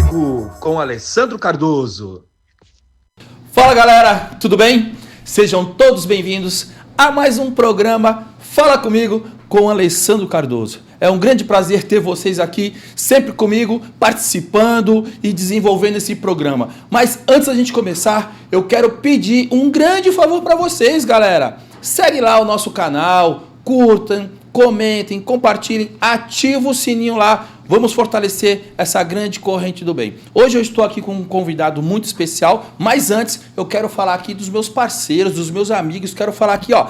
Comigo, com Alessandro Cardoso. Fala galera, tudo bem? Sejam todos bem-vindos a mais um programa Fala Comigo com Alessandro Cardoso. É um grande prazer ter vocês aqui, sempre comigo, participando e desenvolvendo esse programa. Mas antes da gente começar, eu quero pedir um grande favor para vocês, galera. Segue lá o nosso canal, curtam, comentem, compartilhem, ativem o sininho lá. Vamos fortalecer essa grande corrente do bem. Hoje eu estou aqui com um convidado muito especial, mas antes eu quero falar aqui dos meus parceiros, dos meus amigos. Quero falar aqui, ó,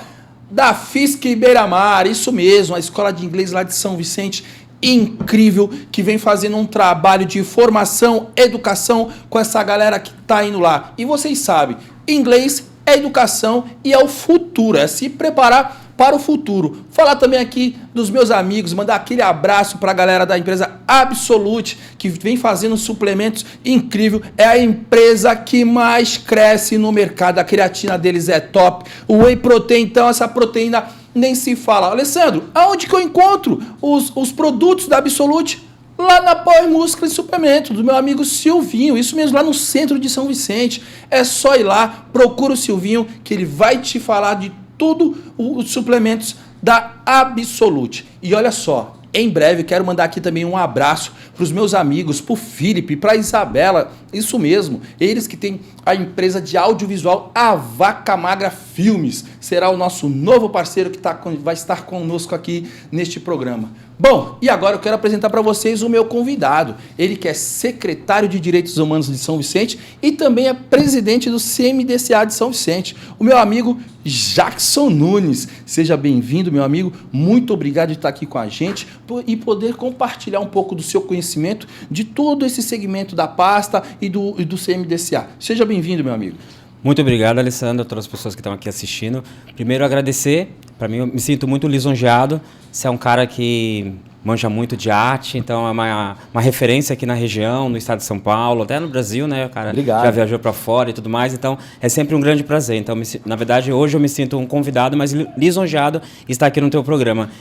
da FISC Beira-Mar, isso mesmo, a escola de inglês lá de São Vicente, incrível, que vem fazendo um trabalho de formação, educação com essa galera que está indo lá. E vocês sabem, inglês é educação e é o futuro, é se preparar para o futuro. Falar também aqui dos meus amigos, mandar aquele abraço para a galera da empresa Absolute, que vem fazendo suplementos incrível. É a empresa que mais cresce no mercado. A creatina deles é top. O Whey Protein, então, essa proteína nem se fala. Alessandro, aonde que eu encontro os produtos da Absolute? Lá na Power Muscle e Suplemento, do meu amigo Silvinho, isso mesmo, lá no centro de São Vicente. É só ir lá, procura o Silvinho, que ele vai te falar de tudo os suplementos da Absolute. E olha só, em breve quero mandar aqui também um abraço para os meus amigos, para o Felipe, para a Isabela, isso mesmo, eles que têm a empresa de audiovisual A Vaca Magra Filmes, será o nosso novo parceiro que vai estar conosco aqui neste programa. Bom, e agora eu quero apresentar para vocês o meu convidado, ele que é secretário de Direitos Humanos de São Vicente e também é presidente do CMDCA de São Vicente, o meu amigo Jackson Nunes. Seja bem-vindo, meu amigo, muito obrigado de estar aqui com a gente e poder compartilhar um pouco do seu conhecimento de todo esse segmento da pasta e do CMDCA. Seja bem-vindo, meu amigo. Muito obrigado, Alessandro, a todas as pessoas que estão aqui assistindo. Primeiro, agradecer. Para mim, eu me sinto muito lisonjeado. Você é um cara que manja muito de arte, então é uma referência aqui na região, no estado de São Paulo, até no Brasil, né? O cara Obrigado. Já viajou para fora e tudo mais, então é sempre um grande prazer. Então, na verdade, hoje eu me sinto um convidado, mas lisonjeado estar aqui no teu programa.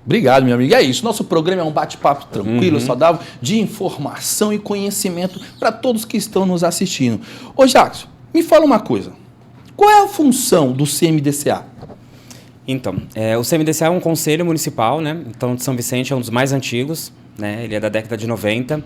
Obrigado, meu amigo. É isso. Nosso programa é um bate-papo tranquilo, saudável, de informação e conhecimento para todos que estão nos assistindo. Ô, Jackson, me fala uma coisa. Qual é a função do CMDCA? Então, o CMDCA é um conselho municipal, né? Então, de São Vicente é um dos mais antigos, né? Ele é da década de 90.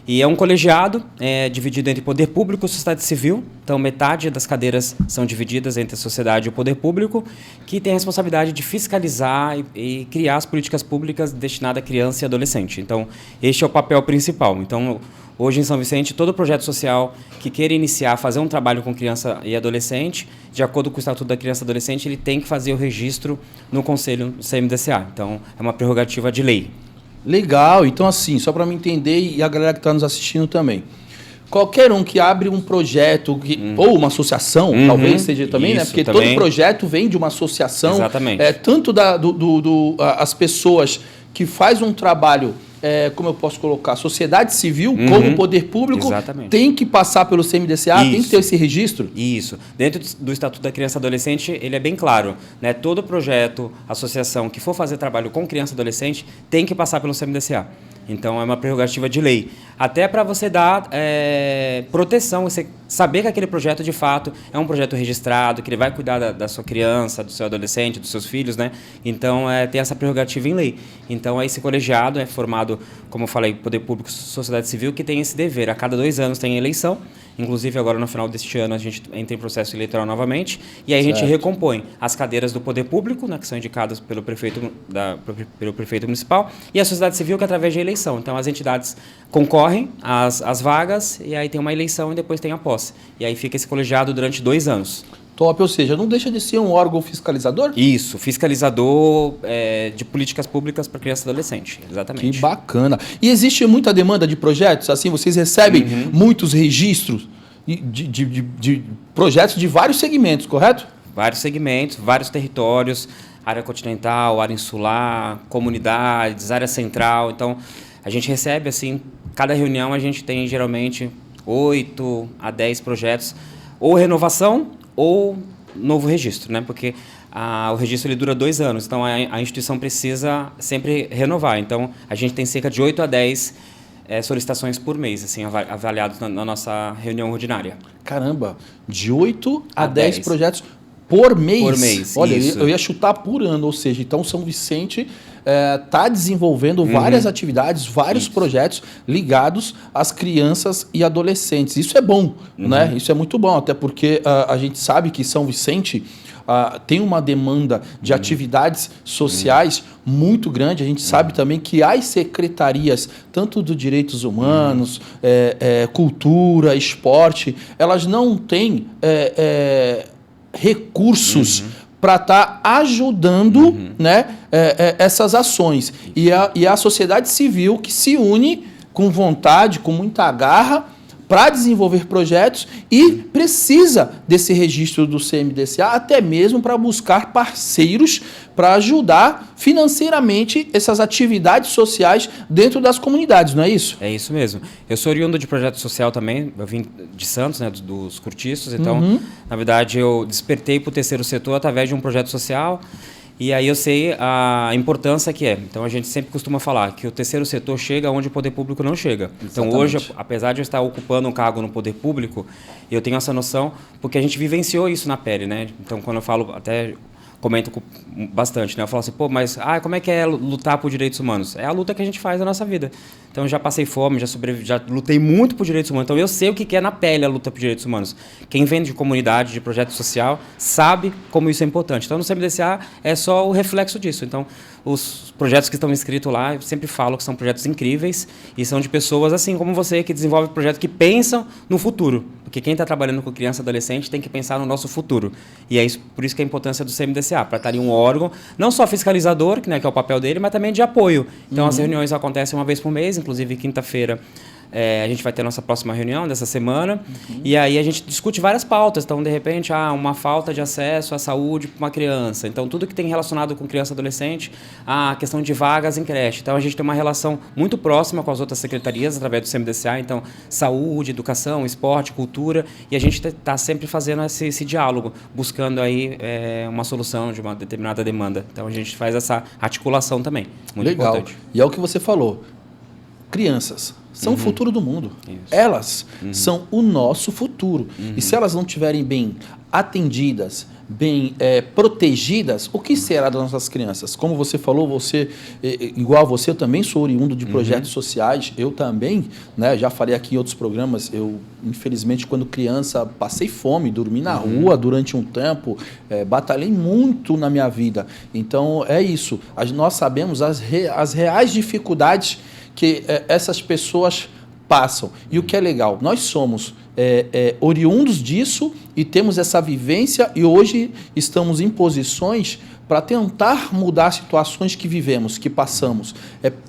E é um colegiado dividido entre poder público e sociedade civil. Então, metade das cadeiras são divididas entre a sociedade e o poder público, que tem a responsabilidade de fiscalizar e criar as políticas públicas destinadas à criança e adolescente. Então, este é o papel principal. Então, hoje em São Vicente, todo projeto social que queira iniciar, fazer um trabalho com criança e adolescente, de acordo com o Estatuto da Criança e Adolescente, ele tem que fazer o registro no Conselho do CMDCA. Então, é uma prerrogativa de lei. Legal, então assim, só para me entender e a galera que está nos assistindo também. Qualquer um que abre um projeto, ou uma associação, talvez seja também, né? Porque também. Todo projeto vem de uma associação. Exatamente. Tanto as pessoas que faz um trabalho, como eu posso colocar, sociedade civil, como poder público, Exatamente. Tem que passar pelo CMDCA, tem que ter esse registro? Isso. Dentro do Estatuto da Criança e Adolescente, ele é bem claro, né? Todo projeto, associação que for fazer trabalho com criança e adolescente tem que passar pelo CMDCA. Então, é uma prerrogativa de lei. Até para você dar proteção, você saber que aquele projeto, de fato, é um projeto registrado, que ele vai cuidar da sua criança, do seu adolescente, dos seus filhos, né? Então, tem essa prerrogativa em lei. Então, esse colegiado é formado, como eu falei, poder público e sociedade civil, que tem esse dever. A cada 2 anos tem eleição. Inclusive, agora, no final deste ano, a gente entra em processo eleitoral novamente. E aí a gente recompõe as cadeiras do poder público, né, que são indicadas pelo prefeito municipal, e a sociedade civil, que é através de eleição. Então, as entidades concorrem às vagas, e aí tem uma eleição e depois tem a posse. E aí fica esse colegiado durante 2 anos. Top, ou seja, não deixa de ser um órgão fiscalizador? Isso, fiscalizador de políticas públicas para criança e adolescente, exatamente. Que bacana. E existe muita demanda de projetos? Assim, vocês recebem muitos registros de projetos de vários segmentos, correto? Vários segmentos, vários territórios, área continental, área insular, comunidades, área central. Então, a gente recebe, assim, cada reunião a gente tem geralmente 8 a 10 projetos, ou renovação, ou novo registro, né? Porque o registro ele dura 2 anos, então a instituição precisa sempre renovar. Então, a gente tem cerca de 8 a 10 solicitações por mês, assim, avaliados na nossa reunião ordinária. Caramba, de 8 a 10 10 projetos por mês? Por mês, Olha, isso. eu ia chutar por ano, ou seja, então São Vicente está desenvolvendo várias atividades, vários projetos ligados às crianças e adolescentes. Isso é bom, né? Isso é muito bom, até porque a gente sabe que São Vicente tem uma demanda de atividades sociais muito grande. A gente sabe também que as secretarias, tanto dos direitos humanos, cultura, esporte, elas não têm recursos para estar ajudando né, essas ações. E a sociedade civil que se une com vontade, com muita garra, para desenvolver projetos e precisa desse registro do CMDCA, até mesmo para buscar parceiros para ajudar financeiramente essas atividades sociais dentro das comunidades, não é isso? É isso mesmo. Eu sou oriundo de projeto social também, eu vim de Santos, né, dos cortiços, então, na verdade, eu despertei para o terceiro setor através de um projeto social. E aí eu sei a importância que é. Então, a gente sempre costuma falar que o terceiro setor chega onde o poder público não chega. Então, Exatamente. hoje, apesar de eu estar ocupando um cargo no poder público, eu tenho essa noção, porque a gente vivenciou isso na pele, né? Então, quando eu falo, até comento bastante, né? Eu falo assim, pô, mas como é que é lutar por direitos humanos? É a luta que a gente faz na nossa vida. Então, eu já passei fome, já lutei muito por direitos humanos. Então, eu sei o que é na pele a luta por direitos humanos. Quem vem de comunidade, de projeto social, sabe como isso é importante. Então, no CMDCA é só o reflexo disso. Então, os projetos que estão inscritos lá, eu sempre falo que são projetos incríveis e são de pessoas assim como você, que desenvolvem projetos que pensam no futuro. Porque quem está trabalhando com criança e adolescente tem que pensar no nosso futuro. E é isso, por isso que a importância do CMDCA, para estar em um órgão, não só fiscalizador, que é o papel dele, mas também de apoio. Então, as reuniões acontecem uma vez por mês, inclusive quinta-feira. A gente vai ter a nossa próxima reunião dessa semana e aí a gente discute várias pautas. Então, de repente, uma falta de acesso à saúde para uma criança. Então, tudo que tem relacionado com criança e adolescente, a questão de vagas em creche. Então, a gente tem uma relação muito próxima com as outras secretarias através do CMDCA. Então, saúde, educação, esporte, cultura. E a gente está sempre fazendo esse diálogo, buscando aí uma solução de uma determinada demanda. Então, a gente faz essa articulação também. Muito Legal. importante. E é o que você falou. Crianças são o futuro do mundo. Isso. Elas são o nosso futuro. E se elas não estiverem bem atendidas, bem protegidas, o que será das nossas crianças? Como você falou, você, igual a você, eu também sou oriundo de projetos sociais. Eu também, né, já falei aqui em outros programas, eu, infelizmente, quando criança, passei fome, dormi na rua durante um tempo, batalhei muito na minha vida. Então, é isso. Nós sabemos as reais dificuldades que essas pessoas passam. E o que é legal, nós somos oriundos disso e temos essa vivência e hoje estamos em posições para tentar mudar situações que vivemos, que passamos.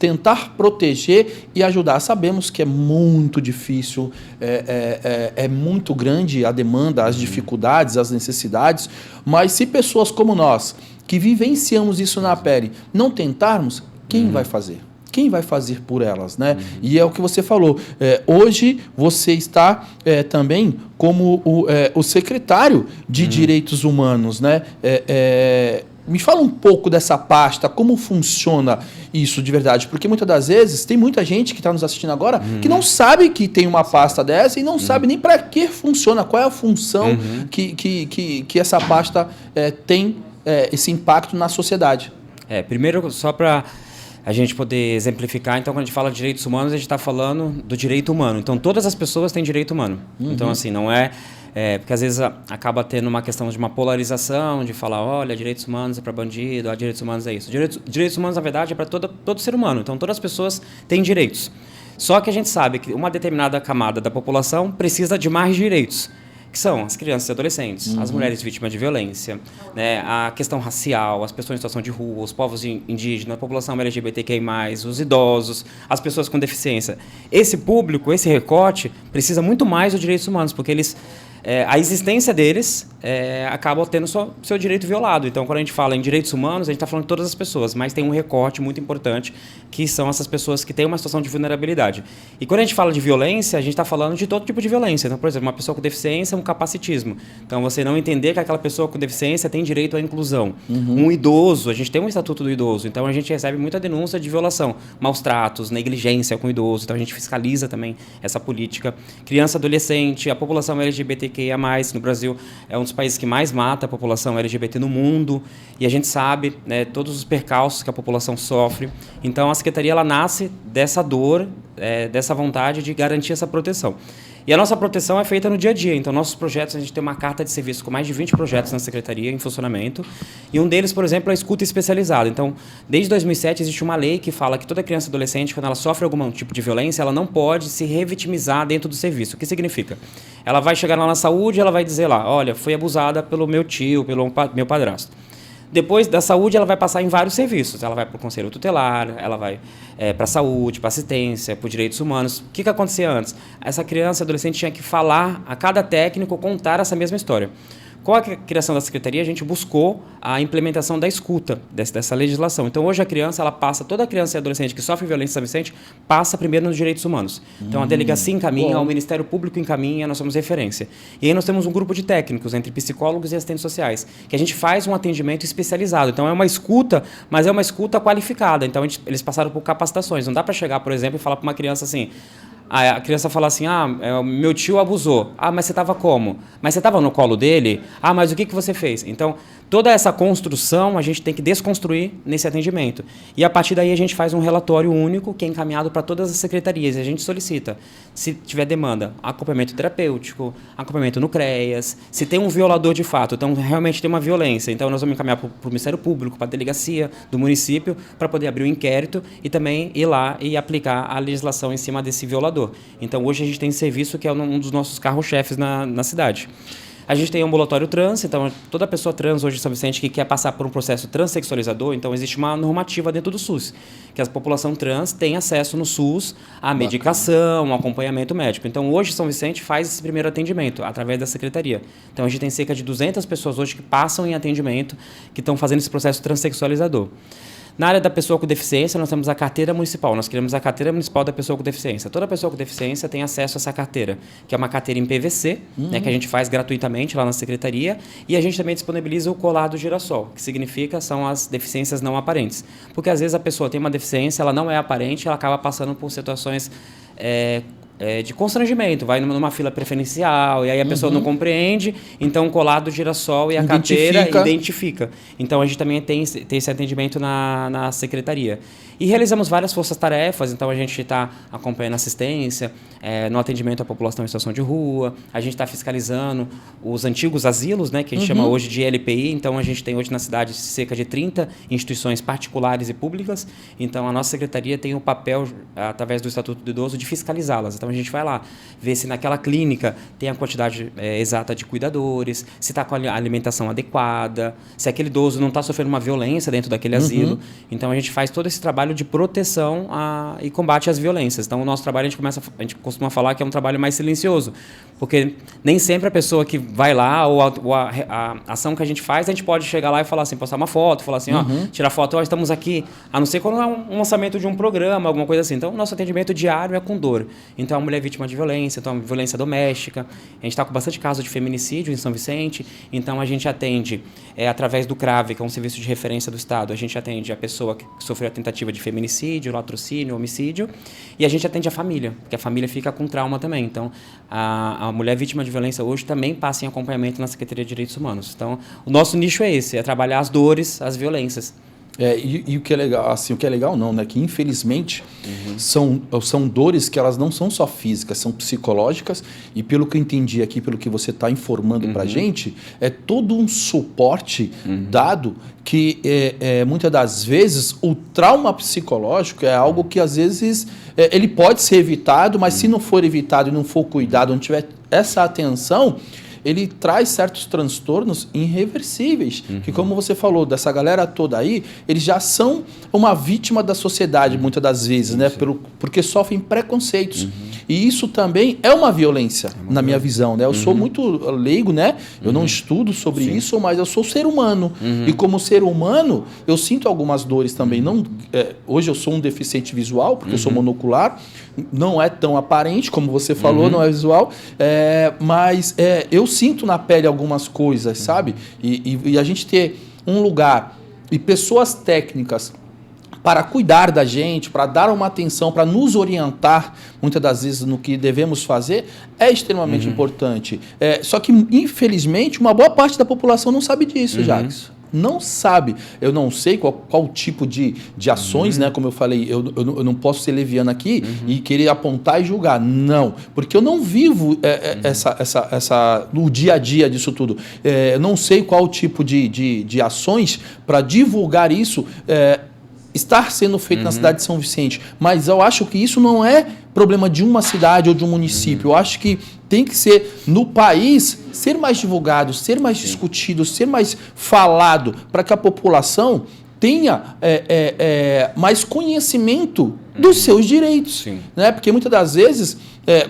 Tentar proteger e ajudar. Sabemos que é muito difícil, é muito grande a demanda, as dificuldades, as necessidades, mas se pessoas como nós, que vivenciamos isso na pele, não tentarmos, quem vai fazer? Quem vai fazer por elas, né? E é o que você falou. Hoje você está também como o secretário de Direitos Humanos, né? Me fala um pouco dessa pasta, como funciona isso de verdade, porque muitas das vezes tem muita gente que está nos assistindo agora que não sabe que tem uma pasta dessa e não sabe nem para que funciona, qual é a função que essa pasta tem esse impacto na sociedade. Primeiro, só para a gente poder exemplificar, então, quando a gente fala de direitos humanos, a gente está falando do direito humano. Então, todas as pessoas têm direito humano. Então, assim, não porque às vezes acaba tendo uma questão de uma polarização, de falar, olha, direitos humanos é para bandido, direitos humanos é isso. Direitos humanos, na verdade, é para todo ser humano. Então, todas as pessoas têm direitos. Só que a gente sabe que uma determinada camada da população precisa de mais direitos, que são as crianças e adolescentes, as mulheres vítimas de violência, né, a questão racial, as pessoas em situação de rua, os povos indígenas, a população LGBTQI+, os idosos, as pessoas com deficiência. Esse público, esse recorte, precisa muito mais dos direitos humanos, porque eles a existência deles acaba tendo seu direito violado. Então, quando a gente fala em direitos humanos, a gente está falando de todas as pessoas, mas tem um recorte muito importante, que são essas pessoas que têm uma situação de vulnerabilidade. E quando a gente fala de violência, a gente está falando de todo tipo de violência. Então, por exemplo, uma pessoa com deficiência é um capacitismo. Então, você não entender que aquela pessoa com deficiência tem direito à inclusão. Um idoso, a gente tem um estatuto do idoso, então a gente recebe muita denúncia de violação, maus tratos, negligência com o idoso, então a gente fiscaliza também essa política. Criança, adolescente, a população LGBTQIA+, no Brasil é um dos países que mais mata a população LGBT no mundo, e a gente sabe, né, todos os percalços que a população sofre. Então a Secretaria ela nasce dessa dor, dessa vontade de garantir essa proteção. E a nossa proteção é feita no dia a dia. Então, nossos projetos, a gente tem uma carta de serviço com mais de 20 projetos na Secretaria em funcionamento. E um deles, por exemplo, é a escuta especializada. Então, desde 2007, existe uma lei que fala que toda criança e adolescente, quando ela sofre algum tipo de violência, ela não pode se revitimizar dentro do serviço. O que significa? Ela vai chegar lá na saúde, ela vai dizer lá, olha, fui abusada pelo meu tio, pelo meu padrasto. Depois da saúde, ela vai passar em vários serviços. Ela vai para o conselho tutelar, ela vai para a saúde, para assistência, para os direitos humanos. O que acontecia antes? Essa criança e adolescente tinha que falar a cada técnico, contar essa mesma história. Com a criação da Secretaria, a gente buscou a implementação da escuta dessa legislação. Então, hoje a criança, toda criança e adolescente que sofre violência em São Vicente, passa primeiro nos direitos humanos. Então, a delegacia encaminha, o Ministério Público encaminha, nós somos referência. E aí nós temos um grupo de técnicos, entre psicólogos e assistentes sociais, que a gente faz um atendimento especializado. Então, é uma escuta, mas é uma escuta qualificada. Então, eles passaram por capacitações. Não dá para chegar, por exemplo, e falar para uma criança assim... A criança fala assim, meu tio abusou. Mas você estava como? Mas você estava no colo dele? Mas o que você fez? Então, toda essa construção a gente tem que desconstruir nesse atendimento. E a partir daí a gente faz um relatório único que é encaminhado para todas as secretarias. E a gente solicita, se tiver demanda, acompanhamento terapêutico, acompanhamento no CREAS, se tem um violador de fato, então realmente tem uma violência. Então, nós vamos encaminhar para o Ministério Público, para a delegacia do município, para poder abrir o inquérito e também ir lá e aplicar a legislação em cima desse violador. Então, hoje a gente tem serviço que é um dos nossos carro-chefes na cidade. A gente tem ambulatório trans, então toda pessoa trans hoje em São Vicente que quer passar por um processo transexualizador, então existe uma normativa dentro do SUS, que a população trans tem acesso no SUS à medicação, ao acompanhamento médico. Então, hoje São Vicente faz esse primeiro atendimento através da Secretaria. Então, a gente tem cerca de 200 pessoas hoje que passam em atendimento, que estão fazendo esse processo transexualizador. Na área da pessoa com deficiência, nós temos a carteira municipal. Nós criamos a carteira municipal da pessoa com deficiência. Toda pessoa com deficiência tem acesso a essa carteira, que é uma carteira em PVC, né, que a gente faz gratuitamente lá na Secretaria. E a gente também disponibiliza o colar do girassol, que significa são as deficiências não aparentes. Porque às vezes a pessoa tem uma deficiência, ela não é aparente, ela acaba passando por situações de constrangimento, vai numa fila preferencial e aí a pessoa não compreende, então o colar do girassol e a carteira identifica. Então a gente também tem esse atendimento na Secretaria. E realizamos várias forças-tarefas, então a gente está acompanhando assistência, no atendimento à população em situação de rua, a gente está fiscalizando os antigos asilos, né, que a gente chama hoje de LPI, então a gente tem hoje na cidade cerca de 30 instituições particulares e públicas, então a nossa Secretaria tem o papel, através do Estatuto do Idoso, de fiscalizá-las. Então a gente vai lá, ver se naquela clínica tem a quantidade exata de cuidadores, se está com a alimentação adequada, se aquele idoso não está sofrendo uma violência dentro daquele asilo. Então a gente faz todo esse trabalho de proteção e combate às violências. Então o nosso trabalho, a gente costuma falar que é um trabalho mais silencioso, porque nem sempre a pessoa que vai lá, ou a ação que a gente faz, a gente pode chegar lá e falar assim, postar uma foto, falar assim, tirar foto, estamos aqui, a não ser quando é um lançamento de um programa, alguma coisa assim. Então o nosso atendimento diário é com dor. Então a mulher é vítima de violência, então violência doméstica, a gente está com bastante caso de feminicídio em São Vicente, então a gente atende através do CRAVE, que é um serviço de referência do Estado, a gente atende a pessoa que sofreu a tentativa de feminicídio, latrocínio, homicídio, e a gente atende a família, porque a família fica com trauma também. Então, a mulher vítima de violência hoje também passa em acompanhamento na Secretaria de Direitos Humanos. Então, o nosso nicho é esse, é trabalhar as dores, as violências. E o que é legal, assim, o que é legal não, né? Que infelizmente são dores que elas não são só físicas, são psicológicas, e pelo que eu entendi aqui, pelo que você está informando para a gente, é todo um suporte dado que muitas das vezes o trauma psicológico é algo que às vezes ele pode ser evitado, mas se não for evitado e não for cuidado, não tiver essa atenção, ele traz certos transtornos irreversíveis, que como você falou, dessa galera toda aí, eles já são uma vítima da sociedade, muitas das vezes, né? Porque sofrem preconceitos. E isso também é uma violência, na minha visão, né? Eu sou muito leigo, né? Eu não estudo sobre isso, mas eu sou ser humano. E como ser humano, eu sinto algumas dores também. Não, hoje eu sou um deficiente visual, porque eu sou monocular. Não é tão aparente, como você falou, não é visual. Mas eu sinto na pele algumas coisas, sabe? E a gente ter um lugar e pessoas técnicas para cuidar da gente, para dar uma atenção, para nos orientar, muitas das vezes, no que devemos fazer, é extremamente importante. Só que, infelizmente, uma boa parte da população não sabe disso, Jacques. Não sabe. Eu não sei qual tipo de ações, né? Como eu falei, eu não posso ser leviano aqui e querer apontar e julgar. Não, porque eu não vivo no dia a dia disso tudo. Eu não sei qual tipo de ações para divulgar isso estar sendo feito na cidade de São Vicente. Mas eu acho que isso não é problema de uma cidade ou de um município. Eu acho que tem que ser, no país, ser mais divulgado, ser mais discutido, ser mais falado, para que a população tenha mais conhecimento dos seus direitos. Né? Porque muitas das vezes,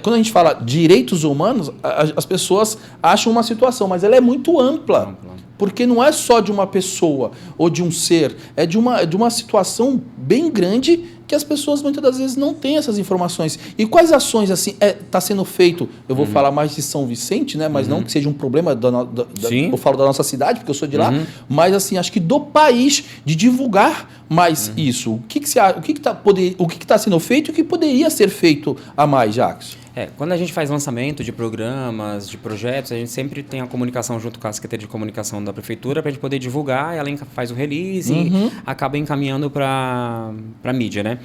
quando a gente fala direitos humanos, as pessoas acham uma situação, mas ela é muito ampla. Porque não é só de uma pessoa ou de um ser, é de uma situação bem grande que as pessoas muitas das vezes não têm essas informações. E quais ações assim está sendo feito? Eu vou falar mais de São Vicente, né? Mas não que seja um problema eu falo da nossa cidade, porque eu sou de lá, mas assim, acho que do país, de divulgar mais isso. O que está sendo feito e o que poderia ser feito a mais, Jacques? Quando a gente faz lançamento de programas, de projetos, a gente sempre tem a comunicação junto com a Secretaria de Comunicação da Prefeitura para a gente poder divulgar, ela faz o release e acaba encaminhando para a mídia, né?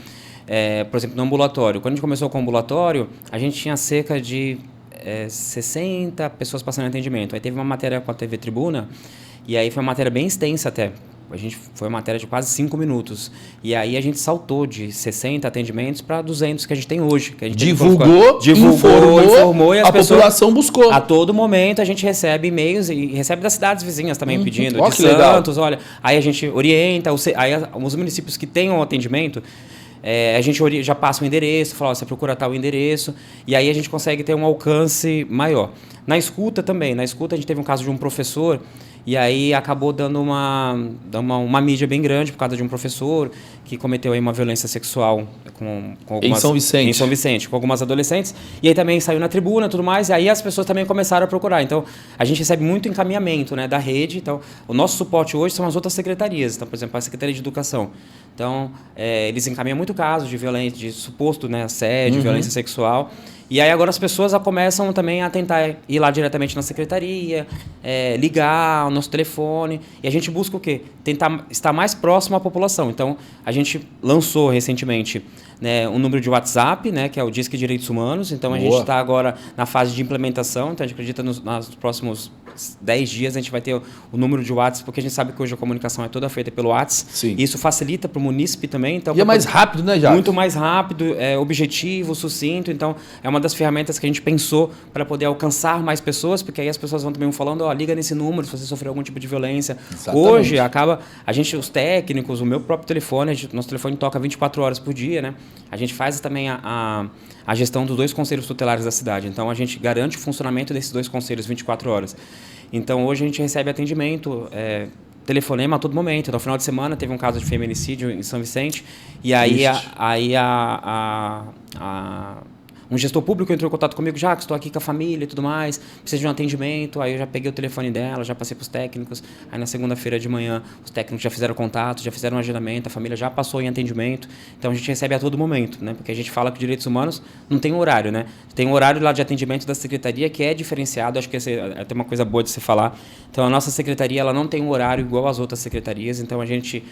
Por exemplo, no ambulatório. Quando a gente começou com o ambulatório, a gente tinha cerca de 60 pessoas passando em atendimento. Aí teve uma matéria com a TV Tribuna, e aí foi uma matéria bem extensa até. Foi uma matéria de quase 5 minutos. E aí a gente saltou de 60 atendimentos para 200 que a gente tem hoje. Que a gente divulgou, informou e a população buscou. A todo momento a gente recebe e-mails e recebe das cidades vizinhas também pedindo. De Santos, olha. Aí a gente orienta, aí os municípios que tenham atendimento, a gente já passa o endereço, fala, você procura tal endereço, e aí a gente consegue ter um alcance maior. Na escuta também. Na escuta a gente teve um caso de um professor. E aí acabou dando uma mídia bem grande por causa de um professor que cometeu aí uma violência sexual com algumas, em São Vicente, com algumas adolescentes. E aí também saiu na tribuna e tudo mais, e aí as pessoas também começaram a procurar. Então, a gente recebe muito encaminhamento, né, da rede. Então, o nosso suporte hoje são as outras secretarias. Então, por exemplo, a Secretaria de Educação. Então, eles encaminham muito casos de violência, de suposto, né, assédio, violência sexual. E aí agora as pessoas começam também a tentar ir lá diretamente na secretaria, ligar o nosso telefone. E a gente busca o quê? Tentar estar mais próximo à população. Então, a gente lançou recentemente, né, um número de WhatsApp, né, que é o Disque Direitos Humanos. Então, a gente está agora na fase de implementação. Então, a gente acredita nos próximos 10 dias a gente vai ter o número de WhatsApp, porque a gente sabe que hoje a comunicação é toda feita pelo WhatsApp. Sim. E isso facilita para o munícipe também. Então, e é mais rápido, né, Jacques? Muito mais rápido, objetivo, sucinto. Então, é uma das ferramentas que a gente pensou para poder alcançar mais pessoas, porque aí as pessoas vão também falando, liga nesse número se você sofreu algum tipo de violência. Exatamente. Hoje, os técnicos, o meu próprio telefone, nosso telefone toca 24 horas por dia, né? A gente faz também a gestão dos 2 conselhos tutelares da cidade. Então, a gente garante o funcionamento desses 2 conselhos 24 horas. Então, hoje a gente recebe atendimento, telefonema a todo momento. No final de semana teve um caso de feminicídio em São Vicente, e aí um gestor público entrou em contato comigo, Jacques, estou aqui com a família e tudo mais, preciso de um atendimento. Aí eu já peguei o telefone dela, já passei para os técnicos. Aí na segunda-feira de manhã os técnicos já fizeram contato, já fizeram um agendamento, a família já passou em atendimento. Então a gente recebe a todo momento, né? Porque a gente fala que direitos humanos não tem horário, né? Tem um horário lá de atendimento da secretaria que é diferenciado, acho que essa é até uma coisa boa de se falar. Então a nossa secretaria ela não tem um horário igual às outras secretarias, então a gente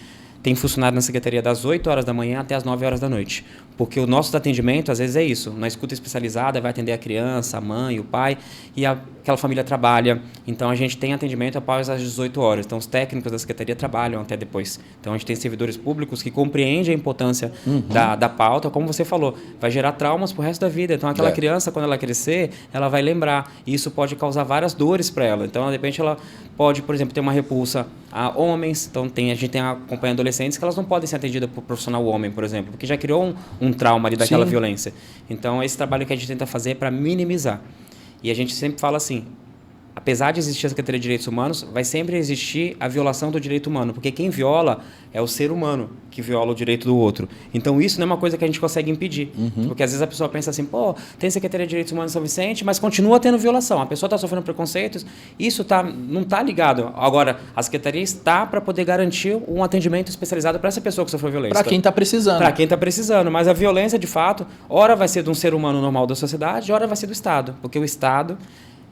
tem funcionário na secretaria das 8 horas da manhã até as 9 horas da noite. Porque o nosso atendimento, às vezes, é isso. Na escuta especializada, vai atender a criança, a mãe, o pai, e aquela família trabalha. Então, a gente tem atendimento após as 18 horas. Então, os técnicos da secretaria trabalham até depois. Então, a gente tem servidores públicos que compreendem a importância da pauta. Como você falou, vai gerar traumas pro resto da vida. Então, aquela criança, quando ela crescer, ela vai lembrar. E isso pode causar várias dores para ela. Então, de repente, ela pode, por exemplo, ter uma repulsa a homens. Então, a gente tem acompanhando adolescentes adolescentes que elas não podem ser atendidas por profissional homem, por exemplo, porque já criou um trauma ali daquela violência. Então, esse trabalho que a gente tenta fazer é para minimizar. E a gente sempre fala assim, apesar de existir a Secretaria de Direitos Humanos, vai sempre existir a violação do direito humano, porque quem viola é o ser humano que viola o direito do outro. Então, isso não é uma coisa que a gente consegue impedir. Porque, às vezes, a pessoa pensa assim, pô, tem Secretaria de Direitos Humanos em São Vicente, mas continua tendo violação. A pessoa está sofrendo preconceitos, isso não está ligado. Agora, a Secretaria está para poder garantir um atendimento especializado para essa pessoa que sofreu violência. Para quem está precisando. Para quem está precisando. Mas a violência, de fato, ora vai ser de um ser humano normal da sociedade, ora vai ser do Estado. Porque o Estado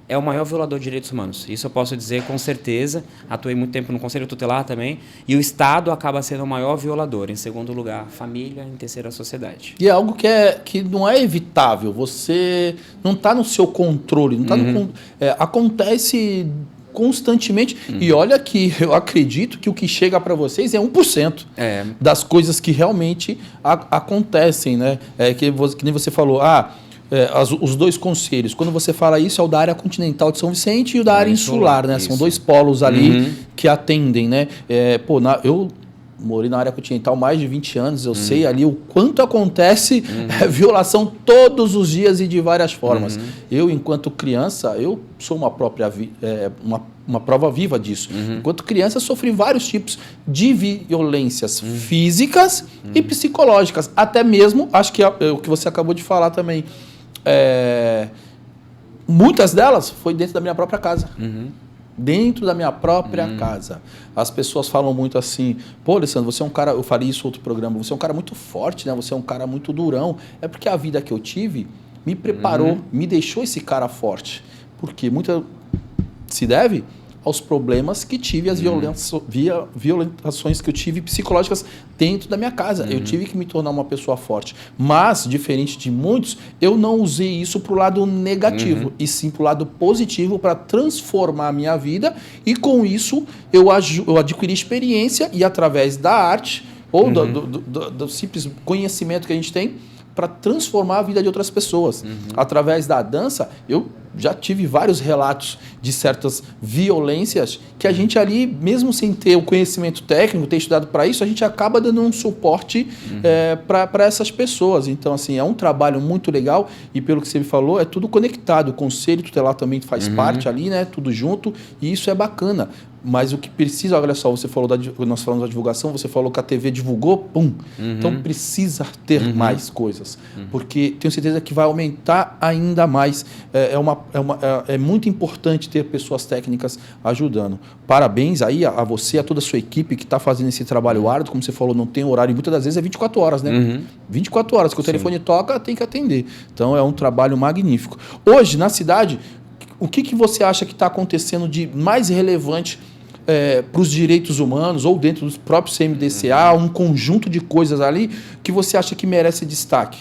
é o maior violador de direitos humanos. Isso eu posso dizer com certeza. Atuei muito tempo no Conselho Tutelar também. E o Estado acaba sendo o maior violador. Em segundo lugar, família. Em terceiro, a sociedade. E é algo que não é evitável. Você não está no seu controle. Não tá acontece constantemente. E olha que eu acredito que o que chega para vocês é 1% das coisas que realmente acontecem. Né? Que nem você falou, os dois conselhos. Quando você fala isso, é o da área continental de São Vicente e o da área insular, né? São dois polos ali que atendem, né? Eu morei na área continental mais de 20 anos, eu sei ali o quanto acontece violação todos os dias e de várias formas. Eu, enquanto criança, eu sou uma prova viva disso. Enquanto criança, sofri vários tipos de violências físicas e psicológicas. Até mesmo, acho que o que você acabou de falar também, muitas delas foi dentro da minha própria casa. Dentro da minha própria casa. As pessoas falam muito assim, pô, Alessandro, você é um cara, eu falei isso em outro programa, você é um cara muito forte, né? Você é um cara muito durão. É porque a vida que eu tive me preparou, me deixou esse cara forte. Porque muita se deve aos problemas que tive, as violentações que eu tive psicológicas dentro da minha casa. Eu tive que me tornar uma pessoa forte. Mas, diferente de muitos, eu não usei isso para o lado negativo, e sim para o lado positivo, para transformar a minha vida. E com isso, eu adquiri experiência e através da arte, ou do simples conhecimento que a gente tem, para transformar a vida de outras pessoas. Através da dança, eu já tive vários relatos de certas violências que a gente ali, mesmo sem ter o conhecimento técnico, ter estudado para isso, a gente acaba dando um suporte para essas pessoas. Então, assim, é um trabalho muito legal e, pelo que você me falou, é tudo conectado. O Conselho Tutelar também faz parte ali, né? Tudo junto, e isso é bacana. Mas o que precisa, olha só, você falou nós falamos da divulgação, você falou que a TV divulgou, pum. Então precisa ter mais coisas, porque tenho certeza que vai aumentar ainda mais. É muito importante ter pessoas técnicas ajudando. Parabéns aí a você, a toda a sua equipe que está fazendo esse trabalho árduo. Como você falou, não tem horário, e muitas das vezes é 24 horas, né? 24 horas, que o telefone toca, tem que atender. Então é um trabalho magnífico. Hoje, na cidade, o que você acha que está acontecendo de mais relevante para os direitos humanos, ou dentro do próprio CMDCA, um conjunto de coisas ali que você acha que merece destaque?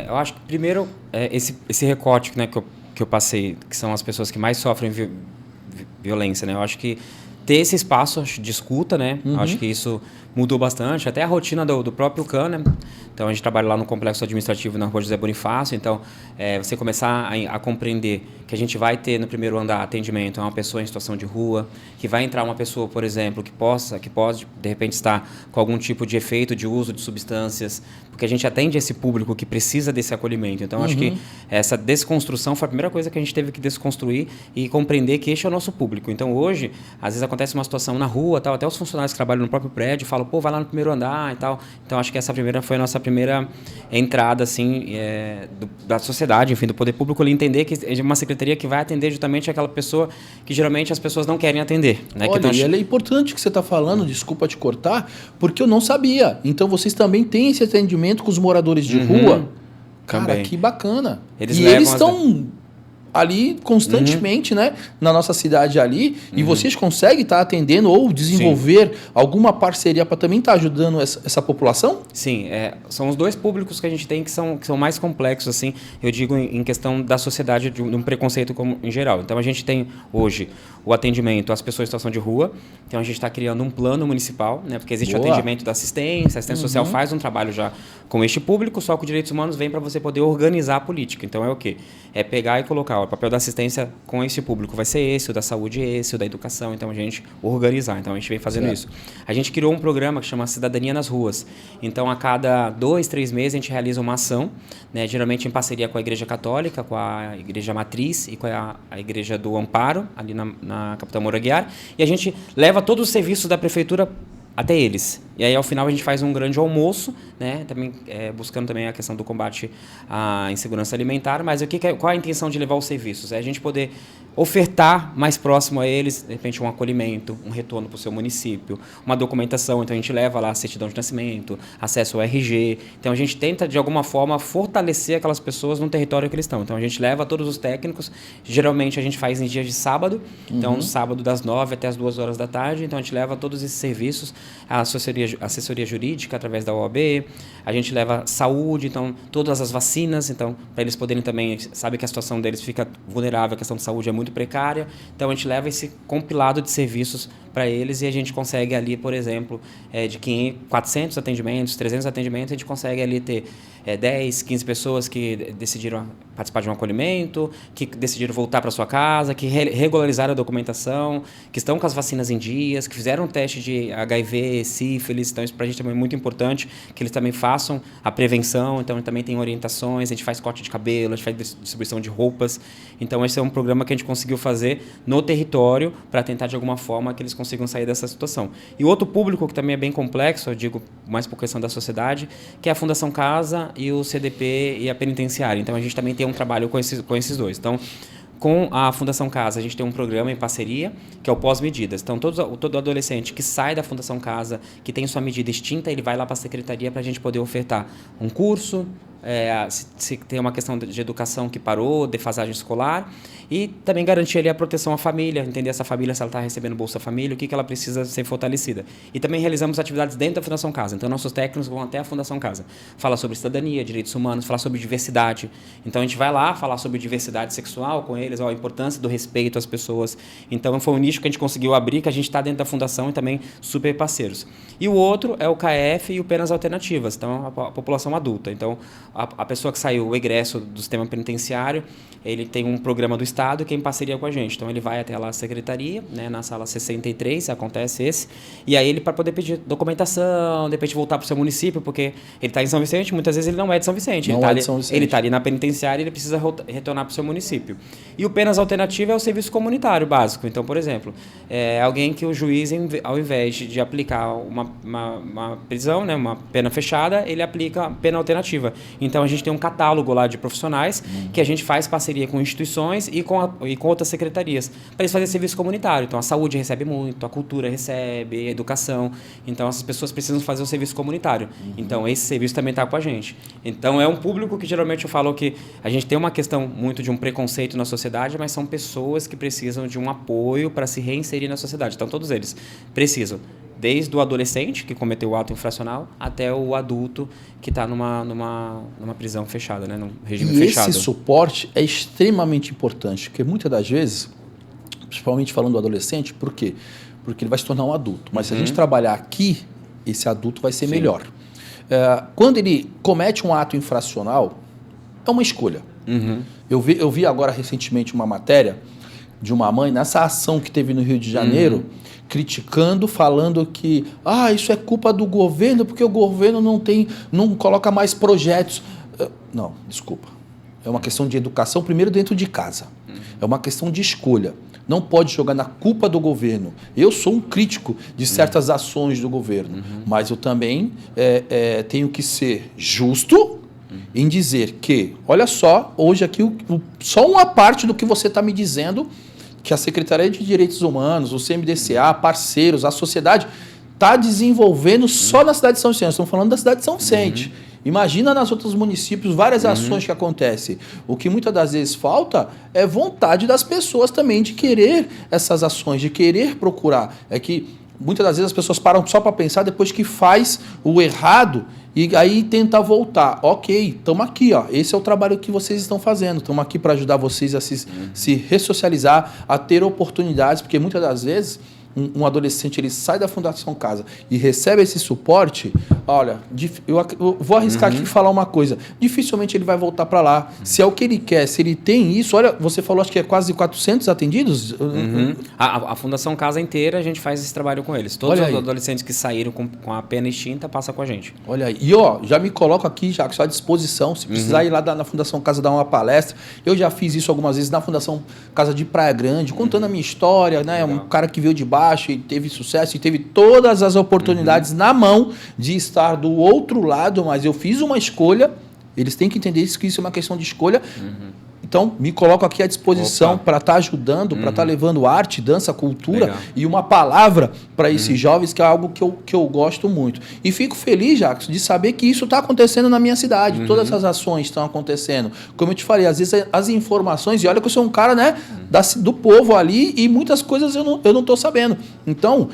Eu acho que, primeiro, esse recorte, né, que eu passei, que são as pessoas que mais sofrem violência, né? Eu acho que ter esse espaço de escuta, né? Eu acho que isso mudou bastante, até a rotina do próprio CAN, né? Então, a gente trabalha lá no Complexo Administrativo na Rua José Bonifácio. Então, você começar a compreender que a gente vai ter no primeiro andar atendimento a uma pessoa em situação de rua, que vai entrar uma pessoa, por exemplo, que pode, de repente, estar com algum tipo de efeito de uso de substâncias, porque a gente atende esse público que precisa desse acolhimento. Então, acho que essa desconstrução foi a primeira coisa que a gente teve que desconstruir e compreender que este é o nosso público. Então, hoje, às vezes acontece uma situação na rua, tal, até os funcionários que trabalham no próprio prédio falam, pô, vai lá no primeiro andar e tal. Então, acho que essa foi a nossa primeira entrada, assim, da sociedade, enfim, do poder público, ele entender que é uma secretaria que vai atender justamente aquela pessoa que geralmente as pessoas não querem atender. Né? Olha, e é importante que você está falando, desculpa te cortar, porque eu não sabia. Então, vocês também têm esse atendimento com os moradores de rua? Cara, também. Que bacana. Eles estão ali constantemente, né, na nossa cidade ali, e vocês conseguem estar atendendo ou desenvolver alguma parceria para também estar ajudando essa população? Sim, são os dois públicos que a gente tem que são mais complexos, assim, eu digo em questão da sociedade, de um preconceito em geral. Então, a gente tem hoje o atendimento às pessoas em situação de rua, então a gente está criando um plano municipal, né, porque existe o atendimento da assistência, a assistência social faz um trabalho já com este público, só que o Direitos Humanos vem para você poder organizar a política. Então, é o quê? É pegar e colocar, o papel da assistência com esse público vai ser esse, o da saúde esse, o da educação, então a gente organizar, então a gente vem fazendo isso. A gente criou um programa que chama Cidadania nas Ruas, então a cada 2, 3 meses a gente realiza uma ação, né, geralmente em parceria com a Igreja Católica, com a Igreja Matriz e com a Igreja do Amparo, ali na Capitão Moura Aguiar, e a gente leva todos os serviços da prefeitura até eles. E aí, ao final, a gente faz um grande almoço, né? Também, buscando também a questão do combate à insegurança alimentar. Mas qual a intenção de levar os serviços? É a gente poder ofertar mais próximo a eles, de repente, um acolhimento, um retorno para o seu município, uma documentação. Então, a gente leva lá a certidão de nascimento, acesso ao RG. Então, a gente tenta, de alguma forma, fortalecer aquelas pessoas no território que eles estão. Então, a gente leva todos os técnicos. Geralmente, a gente faz em dias de sábado. Então, sábado das 9 até as 2 horas da tarde. Então, a gente leva todos esses serviços, a assessoria jurídica através da OAB, a gente leva saúde, então todas as vacinas, então para eles poderem também, sabe que a situação deles fica vulnerável, a questão de saúde é muito precária, então a gente leva esse compilado de serviços para eles e a gente consegue ali, por exemplo, de 400 atendimentos, 300 atendimentos, a gente consegue ali ter 10, 15 pessoas que decidiram participar de um acolhimento, que decidiram voltar para sua casa, que regularizaram a documentação, que estão com as vacinas em dias, que fizeram um teste de HIV, sífilis, então isso para a gente também é muito importante, que eles também façam a prevenção, então também tem orientações, a gente faz corte de cabelo, a gente faz distribuição de roupas, então esse é um programa que a gente conseguiu fazer no território para tentar de alguma forma que eles consigam sair dessa situação. E outro público que também é bem complexo, eu digo mais por questão da sociedade, que é a Fundação Casa e o CDP e a penitenciária. Então, a gente também tem um trabalho com esses dois. Então, com a Fundação Casa, a gente tem um programa em parceria, que é o Pós-Medidas. Então, todo adolescente que sai da Fundação Casa, que tem sua medida extinta, ele vai lá para a secretaria para a gente poder ofertar um curso, se tem uma questão de educação que parou, defasagem escolar, e também garantir ali a proteção à família, entender essa família, se ela está recebendo Bolsa Família, o que ela precisa ser fortalecida. E também realizamos atividades dentro da Fundação Casa. Então, nossos técnicos vão até a Fundação Casa. Fala sobre cidadania, direitos humanos, falar sobre diversidade. Então, a gente vai lá falar sobre diversidade sexual com eles, a importância do respeito às pessoas. Então, foi um nicho que a gente conseguiu abrir, que a gente está dentro da Fundação e também super parceiros. E o outro é o KF e o Penas Alternativas, então, a população adulta. Então, a pessoa que saiu, o egresso do sistema penitenciário, ele tem um programa do Estado que é em parceria com a gente. Então, ele vai até lá a secretaria, né, na sala 63, acontece esse, e aí ele, para poder pedir documentação, de repente voltar para o seu município, porque ele está em São Vicente, muitas vezes ele não é de São Vicente. Ele está ali na penitenciária e ele precisa retornar para o seu município. E o Penas Alternativa é o serviço comunitário básico. Então, por exemplo, alguém que o juiz, ao invés de aplicar uma prisão, né, uma pena fechada, ele aplica pena alternativa. Então, a gente tem um catálogo lá de profissionais que a gente faz parceria com instituições e com outras secretarias para eles fazerem serviço comunitário. Então, a saúde recebe muito, a cultura recebe, a educação. Então, essas pessoas precisam fazer o serviço comunitário. Então, esse serviço também está com a gente. Então, é um público que geralmente eu falo que a gente tem uma questão muito de um preconceito na sociedade, mas são pessoas que precisam de um apoio para se reinserir na sociedade. Então, todos eles precisam. Desde o adolescente, que cometeu o ato infracional, até o adulto que está numa prisão fechada, né? Num regime fechado. Esse suporte é extremamente importante, porque muitas das vezes, principalmente falando do adolescente, por quê? Porque ele vai se tornar um adulto. Mas se a gente trabalhar aqui, esse adulto vai ser melhor. Quando ele comete um ato infracional, é uma escolha. Eu vi agora recentemente uma matéria de uma mãe, nessa ação que teve no Rio de Janeiro, criticando, falando que isso é culpa do governo, porque o governo não coloca mais projetos. Não, desculpa. É uma questão de educação, primeiro dentro de casa. É uma questão de escolha. Não pode jogar na culpa do governo. Eu sou um crítico de certas ações do governo, mas eu também tenho que ser justo em dizer que, olha só, hoje aqui só uma parte do que você está me dizendo, que a Secretaria de Direitos Humanos, o CMDCA, parceiros, a sociedade, está desenvolvendo só na cidade de São Vicente. Estamos falando da cidade de São Vicente. Imagina nas outros municípios várias ações que acontecem. O que muitas das vezes falta é vontade das pessoas também de querer essas ações, de querer procurar. É que muitas das vezes as pessoas param só para pensar depois que faz o errado e aí tenta voltar. Ok, estamos aqui, ó. Esse é o trabalho que vocês estão fazendo. Estamos aqui para ajudar vocês a se ressocializar, a ter oportunidades, porque muitas das vezes um adolescente ele sai da Fundação Casa e recebe esse suporte, olha, eu vou arriscar aqui e falar uma coisa, dificilmente ele vai voltar para lá. Se é o que ele quer, se ele tem isso, olha, você falou acho que é quase 400 atendidos? A Fundação Casa inteira, a gente faz esse trabalho com eles. Todos os adolescentes que saíram com a pena extinta, passam com a gente. Olha aí. E já me coloco aqui, já à disposição, se precisar ir lá na Fundação Casa dar uma palestra. Eu já fiz isso algumas vezes na Fundação Casa de Praia Grande, contando a minha história, né? Um cara que veio de baixo e teve sucesso e teve todas as oportunidades na mão de estar do outro lado, mas eu fiz uma escolha. Eles têm que entender isso, que isso é uma questão de escolha. Então, me coloco aqui à disposição para estar ajudando, para estar levando arte, dança, cultura e uma palavra para esses jovens, que é algo que eu gosto muito. E fico feliz, Jacques, de saber que isso está acontecendo na minha cidade. Todas essas ações estão acontecendo. Como eu te falei, às vezes as informações, e olha que eu sou um cara, né, do povo ali, e muitas coisas eu não estou sabendo. Então,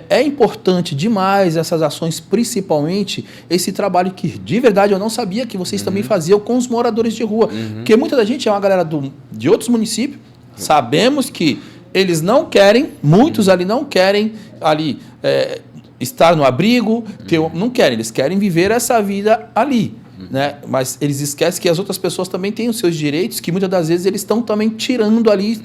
é importante demais essas ações, principalmente esse trabalho que, de verdade, eu não sabia que vocês também faziam com os moradores de rua. Porque muita da gente é uma galera de outros municípios, sabemos que eles não querem, muitos ali não querem ali estar no abrigo, não querem, eles querem viver essa vida ali, né? Mas eles esquecem que as outras pessoas também têm os seus direitos, que muitas das vezes eles estão também tirando ali,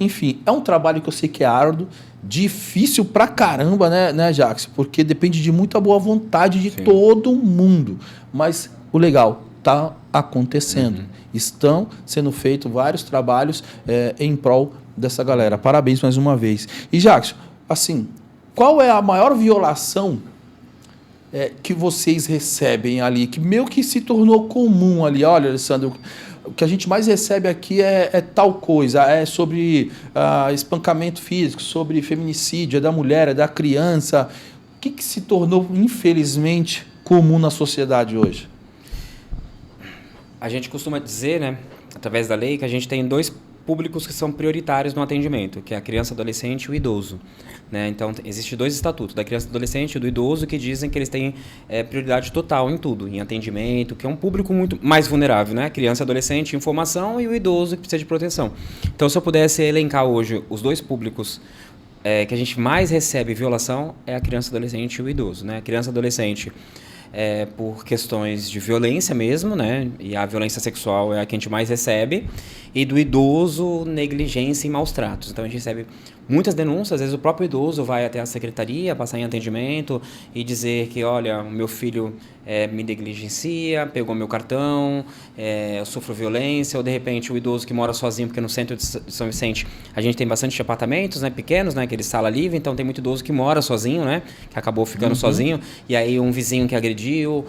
enfim, é um trabalho que eu sei que é árduo, difícil pra caramba, né, Jacques? Porque depende de muita boa vontade de todo mundo, mas o legal está acontecendo. Estão sendo feitos vários trabalhos em prol dessa galera. Parabéns mais uma vez. E, Jacques, assim, qual é a maior violação que vocês recebem ali, que meio que se tornou comum ali? Olha, Alessandro, o que a gente mais recebe aqui é tal coisa, é sobre espancamento físico, sobre feminicídio, é da mulher, é da criança. O que se tornou, infelizmente, comum na sociedade hoje? A gente costuma dizer, né, através da lei, que a gente tem dois públicos que são prioritários no atendimento, que é a criança, adolescente e o idoso. Né? Então, existem dois estatutos, da criança, adolescente e do idoso, que dizem que eles têm prioridade total em tudo, em atendimento, que é um público muito mais vulnerável, né? Criança, adolescente, informação, e o idoso que precisa de proteção. Então, se eu pudesse elencar hoje os dois públicos que a gente mais recebe violação, é a criança, adolescente e o idoso. Né? A criança, adolescente, por questões de violência mesmo, né? E a violência sexual é a que a gente mais recebe, e do idoso, negligência e maus tratos. Então a gente recebe muitas denúncias, às vezes o próprio idoso vai até a secretaria, passar em atendimento e dizer que, olha, o meu filho me negligencia, pegou meu cartão, eu sofro violência, ou de repente o idoso que mora sozinho, porque no centro de São Vicente a gente tem bastante apartamentos, né, pequenos, né, aquele sala livre, então tem muito idoso que mora sozinho, né, que acabou ficando sozinho, e aí um vizinho que agrediu,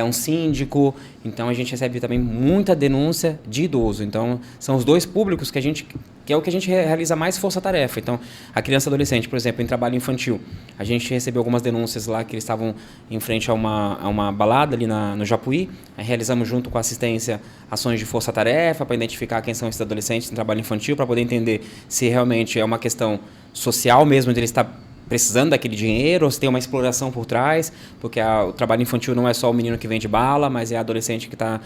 um síndico. Então a gente recebe também muita denúncia de idoso. Então são os dois públicos que é o que a gente realiza mais força-tarefa. Então, a criança e adolescente, por exemplo, em trabalho infantil, a gente recebeu algumas denúncias lá que eles estavam em frente a uma balada ali no Japuí. Aí realizamos junto com a assistência ações de força-tarefa para identificar quem são esses adolescentes em trabalho infantil, para poder entender se realmente é uma questão social mesmo, de ele estar precisando daquele dinheiro, ou se tem uma exploração por trás, porque o trabalho infantil não é só o menino que vende bala, mas é a adolescente que está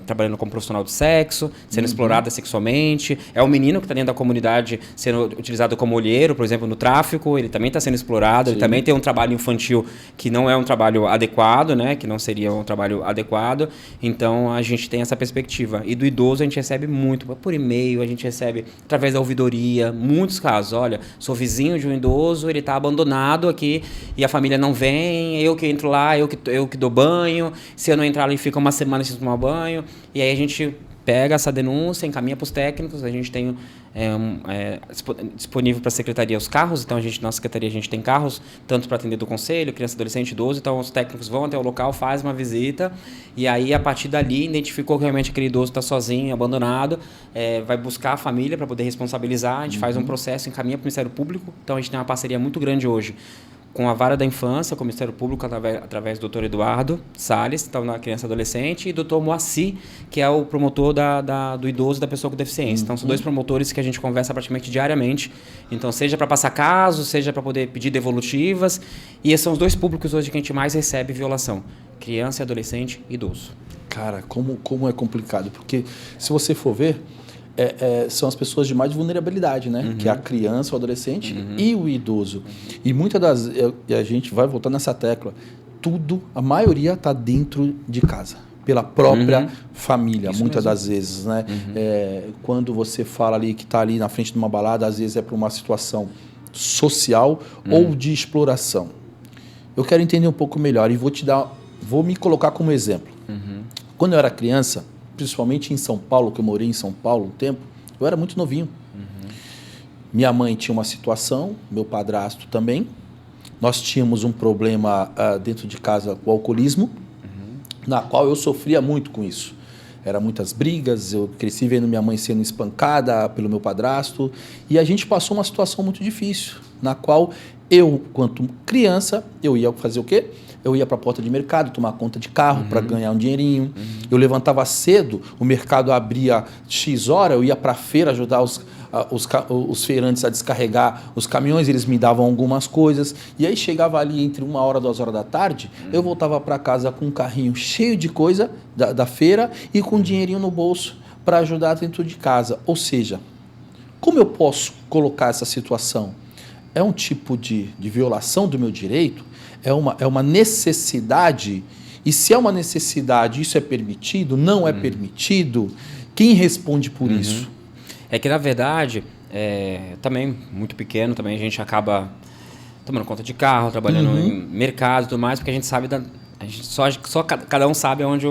trabalhando como profissional de sexo, sendo explorada sexualmente, é o menino que está dentro da comunidade sendo utilizado como olheiro, por exemplo, no tráfico, ele também está sendo explorado. Sim. Ele também tem um trabalho infantil que não é um trabalho adequado, né, que não seria um trabalho adequado. Então a gente tem essa perspectiva. E do idoso a gente recebe muito por e-mail, a gente recebe através da ouvidoria, muitos casos. Olha, sou vizinho de um idoso, ele está abandonado aqui e a família não vem, eu que entro lá, eu que dou banho, se eu não entrar ali fica uma semana sem tomar banho, e aí a gente pega essa denúncia, encaminha para os técnicos, a gente tem disponível para a secretaria os carros, então na secretaria a gente tem carros, tanto para atender do conselho, criança, adolescente, idoso, então os técnicos vão até o local, fazem uma visita, e aí a partir dali identificou que realmente aquele idoso está sozinho, abandonado, vai buscar a família para poder responsabilizar, a gente faz um processo, encaminha para o Ministério Público, então a gente tem uma parceria muito grande hoje com a Vara da Infância, com o Ministério Público, através do Dr. Eduardo Salles, então na criança e adolescente, e do Dr. Moacir, que é o promotor do idoso e da pessoa com deficiência. Então, são dois promotores que a gente conversa praticamente diariamente. Então, seja para passar casos, seja para poder pedir devolutivas. E esses são os dois públicos hoje que a gente mais recebe violação: criança, adolescente e idoso. Cara, como é complicado. Porque, se você for ver, são as pessoas de mais vulnerabilidade, né? Que é a criança, o adolescente e o idoso. E muitas das... E a gente vai voltar nessa tecla. A maioria está dentro de casa, pela própria família, isso muitas mesmo. Das vezes, né? Quando você fala ali que está ali na frente de uma balada, às vezes é por uma situação social ou de exploração. Eu quero entender um pouco melhor e vou me colocar como exemplo. Quando eu era criança, principalmente em São Paulo, que eu morei em São Paulo um tempo, eu era muito novinho. Minha mãe tinha uma situação, meu padrasto também. Nós tínhamos um problema dentro de casa com o alcoolismo, na qual eu sofria muito com isso. Eram muitas brigas, eu cresci vendo minha mãe sendo espancada pelo meu padrasto, e a gente passou uma situação muito difícil, na qual eu, quanto criança, eu ia fazer o quê? Eu ia para a porta de mercado, tomar conta de carro para ganhar um dinheirinho. Eu levantava cedo, o mercado abria X hora, eu ia para a feira ajudar os feirantes a descarregar os caminhões, eles me davam algumas coisas. E aí chegava ali entre 1h, 2h da tarde, eu voltava para casa com um carrinho cheio de coisa da feira e com um dinheirinho no bolso para ajudar dentro de casa. Ou seja, como eu posso colocar essa situação? É um tipo de violação do meu direito? É uma necessidade? E se é uma necessidade, isso é permitido? Não é permitido? Quem responde por isso? É que, na verdade, também muito pequeno, também a gente acaba tomando conta de carro, trabalhando em mercado e tudo mais, porque a gente sabe a gente só cada um sabe onde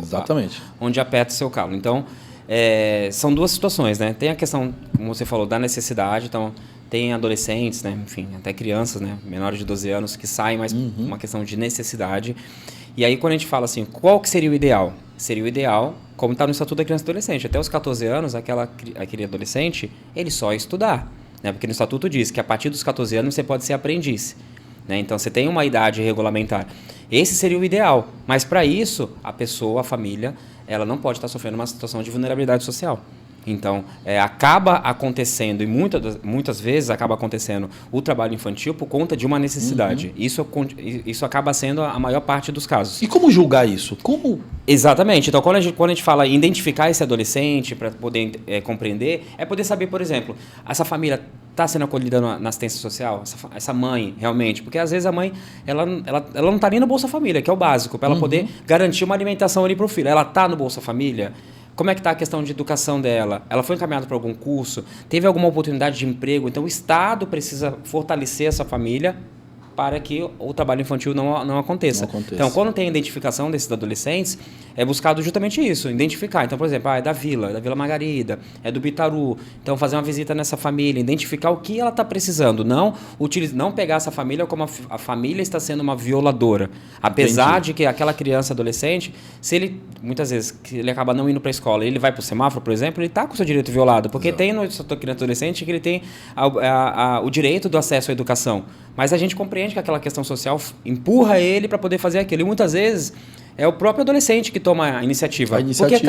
Exatamente. Onde aperta o seu calo. Então, são duas situações, né? Tem a questão, como você falou, da necessidade. Então, tem adolescentes, né? Enfim, até crianças, né? Menores de 12 anos que saem, mas uma questão de necessidade. E aí, quando a gente fala assim, qual que seria o ideal? Seria o ideal, como está no Estatuto da Criança e Adolescente. Até os 14 anos, aquele adolescente, ele só estudar. Né? Porque no Estatuto diz que a partir dos 14 anos você pode ser aprendiz. Né? Então, você tem uma idade regulamentar. Esse seria o ideal. Mas, para isso, a família, ela não pode estar sofrendo uma situação de vulnerabilidade social. Então, acaba acontecendo, e muitas vezes acaba acontecendo o trabalho infantil por conta de uma necessidade. Isso acaba sendo a maior parte dos casos. E como julgar isso? Como? Exatamente. Então, quando a gente fala em identificar esse adolescente para poder compreender, é poder saber, por exemplo, essa família está sendo acolhida na assistência social? Essa mãe, realmente? Porque, às vezes, a mãe ela não está nem no Bolsa Família, que é o básico, para ela poder garantir uma alimentação ali para o filho. Ela está no Bolsa Família? Como é que está a questão de educação dela? Ela foi encaminhada para algum curso? Teve alguma oportunidade de emprego? Então, o Estado precisa fortalecer essa família para que o trabalho infantil não aconteça. Então, quando tem a identificação desses adolescentes, é buscado justamente isso, identificar. Então, por exemplo, é da Vila Margarida, é do Bitaru. Então, fazer uma visita nessa família, identificar o que ela está precisando. Não pegar essa família como a família está sendo uma violadora. Apesar de que aquela criança, adolescente, se ele, muitas vezes, ele acaba não indo para a escola, ele vai para o semáforo, por exemplo, ele está com o seu direito violado. Porque tem no Estatuto Criança e Adolescente que ele tem o direito do acesso à educação. Mas a gente compreende que aquela questão social empurra ele para poder fazer aquilo. E muitas vezes é o próprio adolescente que toma a iniciativa. Porque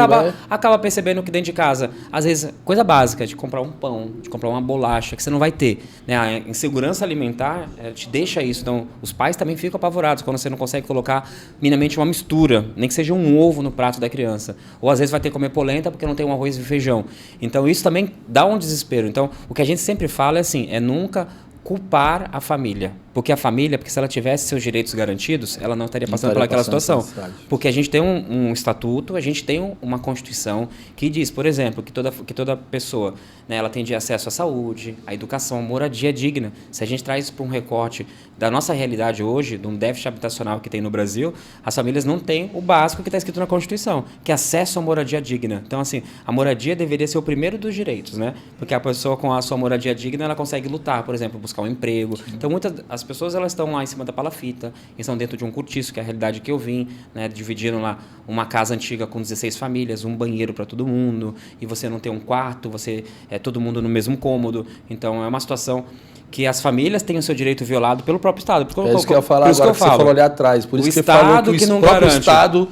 acaba percebendo que dentro de casa, às vezes, coisa básica, de comprar um pão, de comprar uma bolacha, que você não vai ter. Né? A insegurança alimentar te deixa isso. Então, os pais também ficam apavorados quando você não consegue colocar minimamente uma mistura, nem que seja um ovo no prato da criança. Ou às vezes vai ter que comer polenta porque não tem um arroz e feijão. Então, isso também dá um desespero. Então, o que a gente sempre fala é assim, nunca culpar a família. Porque se ela tivesse seus direitos garantidos, ela não estaria passando por aquela situação. Porque a gente tem um estatuto, a gente tem uma Constituição que diz, por exemplo, que toda pessoa, né, ela tem acesso à saúde, à educação, à moradia digna. Se a gente traz isso para um recorte da nossa realidade hoje, de um déficit habitacional que tem no Brasil, as famílias não têm o básico que está escrito na Constituição, que é acesso à moradia digna. Então, assim, a moradia deveria ser o primeiro dos direitos, né? Porque a pessoa com a sua moradia digna, ela consegue lutar, por exemplo, buscar um emprego. Então, as pessoas elas estão lá em cima da palafita, estão dentro de um cortiço, que é a realidade que eu vim, né, dividindo lá uma casa antiga com 16 famílias, um banheiro para todo mundo, e você não tem um quarto, você todo mundo no mesmo cômodo. Então, é uma situação que as famílias têm o seu direito violado pelo próprio Estado. É isso que eu ia falar agora, que você falou ali atrás. Por isso que você falou que o próprio Estado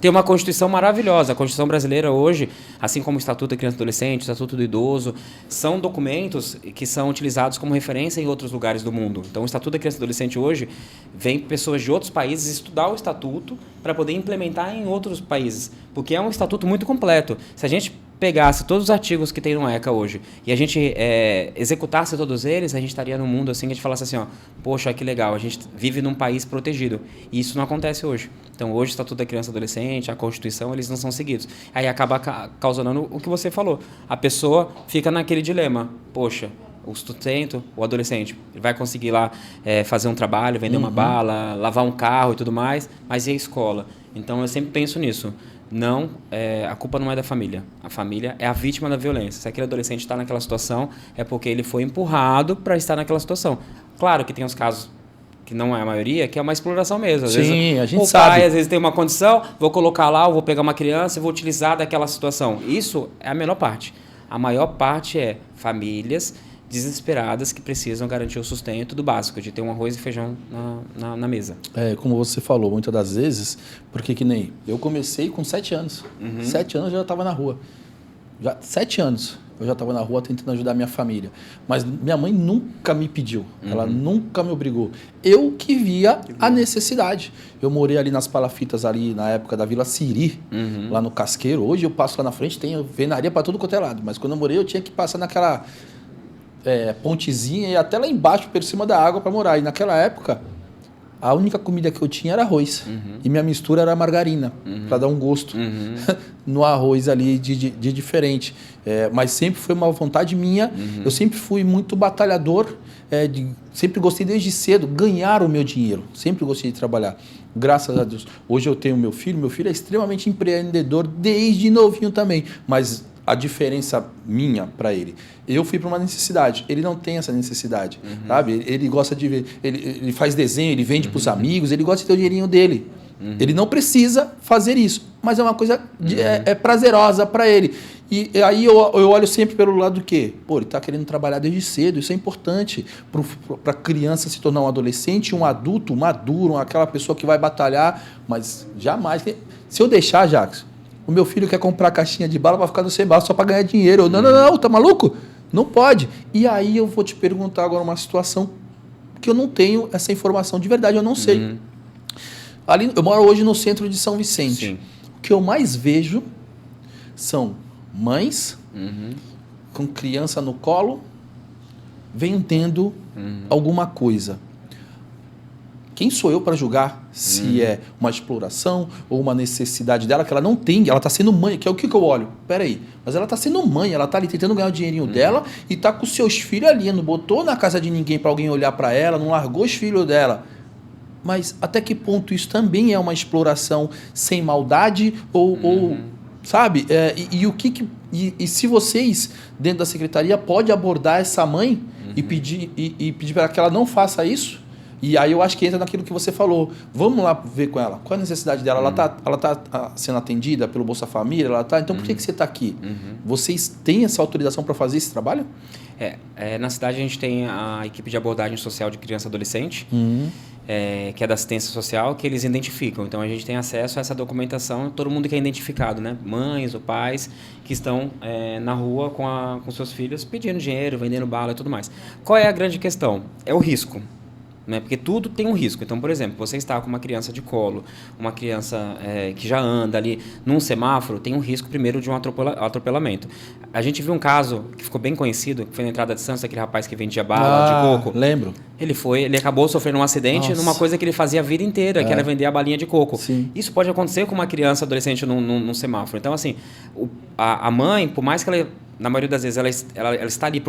tem uma Constituição maravilhosa. A Constituição brasileira hoje, assim como o Estatuto da Criança e Adolescente, o Estatuto do Idoso, são documentos que são utilizados como referência em outros lugares do mundo. Então, o Estatuto da Criança e Adolescente hoje vem pessoas de outros países estudar o Estatuto para poder implementar em outros países, porque é um Estatuto muito completo. Se a gente pegasse todos os artigos que tem no ECA hoje e a gente executasse todos eles, a gente estaria num mundo assim que a gente falasse assim, ó, poxa, que legal, a gente vive num país protegido. E isso não acontece hoje. Então, hoje o Estatuto da Criança e Adolescente, a Constituição, eles não são seguidos. Aí acaba causando o que você falou. A pessoa fica naquele dilema, poxa, o sustento, o adolescente, ele vai conseguir lá fazer um trabalho, vender uma bala, lavar um carro e tudo mais, mas e a escola? Então, eu sempre penso nisso. Não, a culpa não é da família. A família é a vítima da violência. Se aquele adolescente está naquela situação, é porque ele foi empurrado para estar naquela situação. Claro que tem os casos, que não é a maioria, que é uma exploração mesmo. Às vezes, a gente sabe. O pai, sabe. às vezes, tem uma condição, vou colocar lá, eu vou pegar uma criança e vou utilizar daquela situação. Isso é a menor parte. A maior parte é famílias desesperadas que precisam garantir o sustento do básico, de ter um arroz e feijão na mesa. Como você falou, muitas das vezes, porque que nem eu comecei com 7 anos. 7 anos eu já estava na rua. 7 anos eu já estava na rua tentando ajudar minha família. Mas minha mãe nunca me pediu, ela nunca me obrigou. Eu que via a necessidade. Eu morei ali nas palafitas, ali na época da Vila Siri, lá no Casqueiro. Hoje eu passo lá na frente, tem venaria para tudo quanto é lado. Mas quando eu morei, eu tinha que passar naquela pontezinha e até lá embaixo, por cima da água, para morar. E naquela época, a única comida que eu tinha era arroz. E minha mistura era margarina, para dar um gosto no arroz ali de diferente. Mas sempre foi uma vontade minha. Eu sempre fui muito batalhador. Sempre gostei desde cedo ganhar o meu dinheiro. Sempre gostei de trabalhar. Graças a Deus. Hoje eu tenho meu filho é extremamente empreendedor desde novinho também. Mas a diferença minha para ele, eu fui para uma necessidade, ele não tem essa necessidade, sabe? Ele gosta de ver, ele faz desenho, ele vende para os amigos, ele gosta de ter o dinheirinho dele. Ele não precisa fazer isso, mas é uma coisa prazerosa para ele. E aí eu olho sempre pelo lado do quê? Pô, ele está querendo trabalhar desde cedo, isso é importante para a criança se tornar um adolescente, um adulto maduro, aquela pessoa que vai batalhar, mas jamais. Se eu deixar, Jackson, o meu filho quer comprar caixinha de bala para ficar no Sembal só para ganhar dinheiro. Não, tá maluco? Não pode. E aí eu vou te perguntar agora uma situação que eu não tenho essa informação. De verdade, eu não sei. Ali, eu moro hoje no centro de São Vicente. Sim. O que eu mais vejo são mães com criança no colo vendendo alguma coisa. Quem sou eu para julgar se é uma exploração ou uma necessidade dela que ela não tem, ela está sendo mãe, que é o que eu olho. Peraí, mas ela está sendo mãe, ela está ali tentando ganhar o dinheirinho dela e está com os seus filhos ali, não botou na casa de ninguém para alguém olhar para ela, não largou os filhos dela. Mas até que ponto isso também é uma exploração sem maldade ou sabe? E se vocês, dentro da secretaria, pode abordar essa mãe e pedir para que ela não faça isso? E aí eu acho que entra naquilo que você falou. Vamos lá ver com ela. Qual a necessidade dela? Ela tá sendo atendida pelo Bolsa Família? Então por que você está aqui? Vocês têm essa autorização para fazer esse trabalho? Na cidade a gente tem a equipe de abordagem social de criança e adolescente, que é da assistência social, que eles identificam. Então a gente tem acesso a essa documentação, todo mundo que é identificado, né? Mães ou pais que estão na rua com seus filhos pedindo dinheiro, vendendo bala e tudo mais. Qual é a grande questão? É o risco. Né? Porque tudo tem um risco. Então, por exemplo, você está com uma criança de colo, uma criança que já anda ali num semáforo, tem um risco primeiro de um atropelamento. A gente viu um caso que ficou bem conhecido, que foi na entrada de Santos, aquele rapaz que vendia bala de coco. Lembro. Ele acabou sofrendo um acidente numa coisa que ele fazia a vida inteira, que era vender a balinha de coco. Sim. Isso pode acontecer com uma criança adolescente num semáforo. Então, assim, a mãe, por mais que ela, na maioria das vezes, ela está ali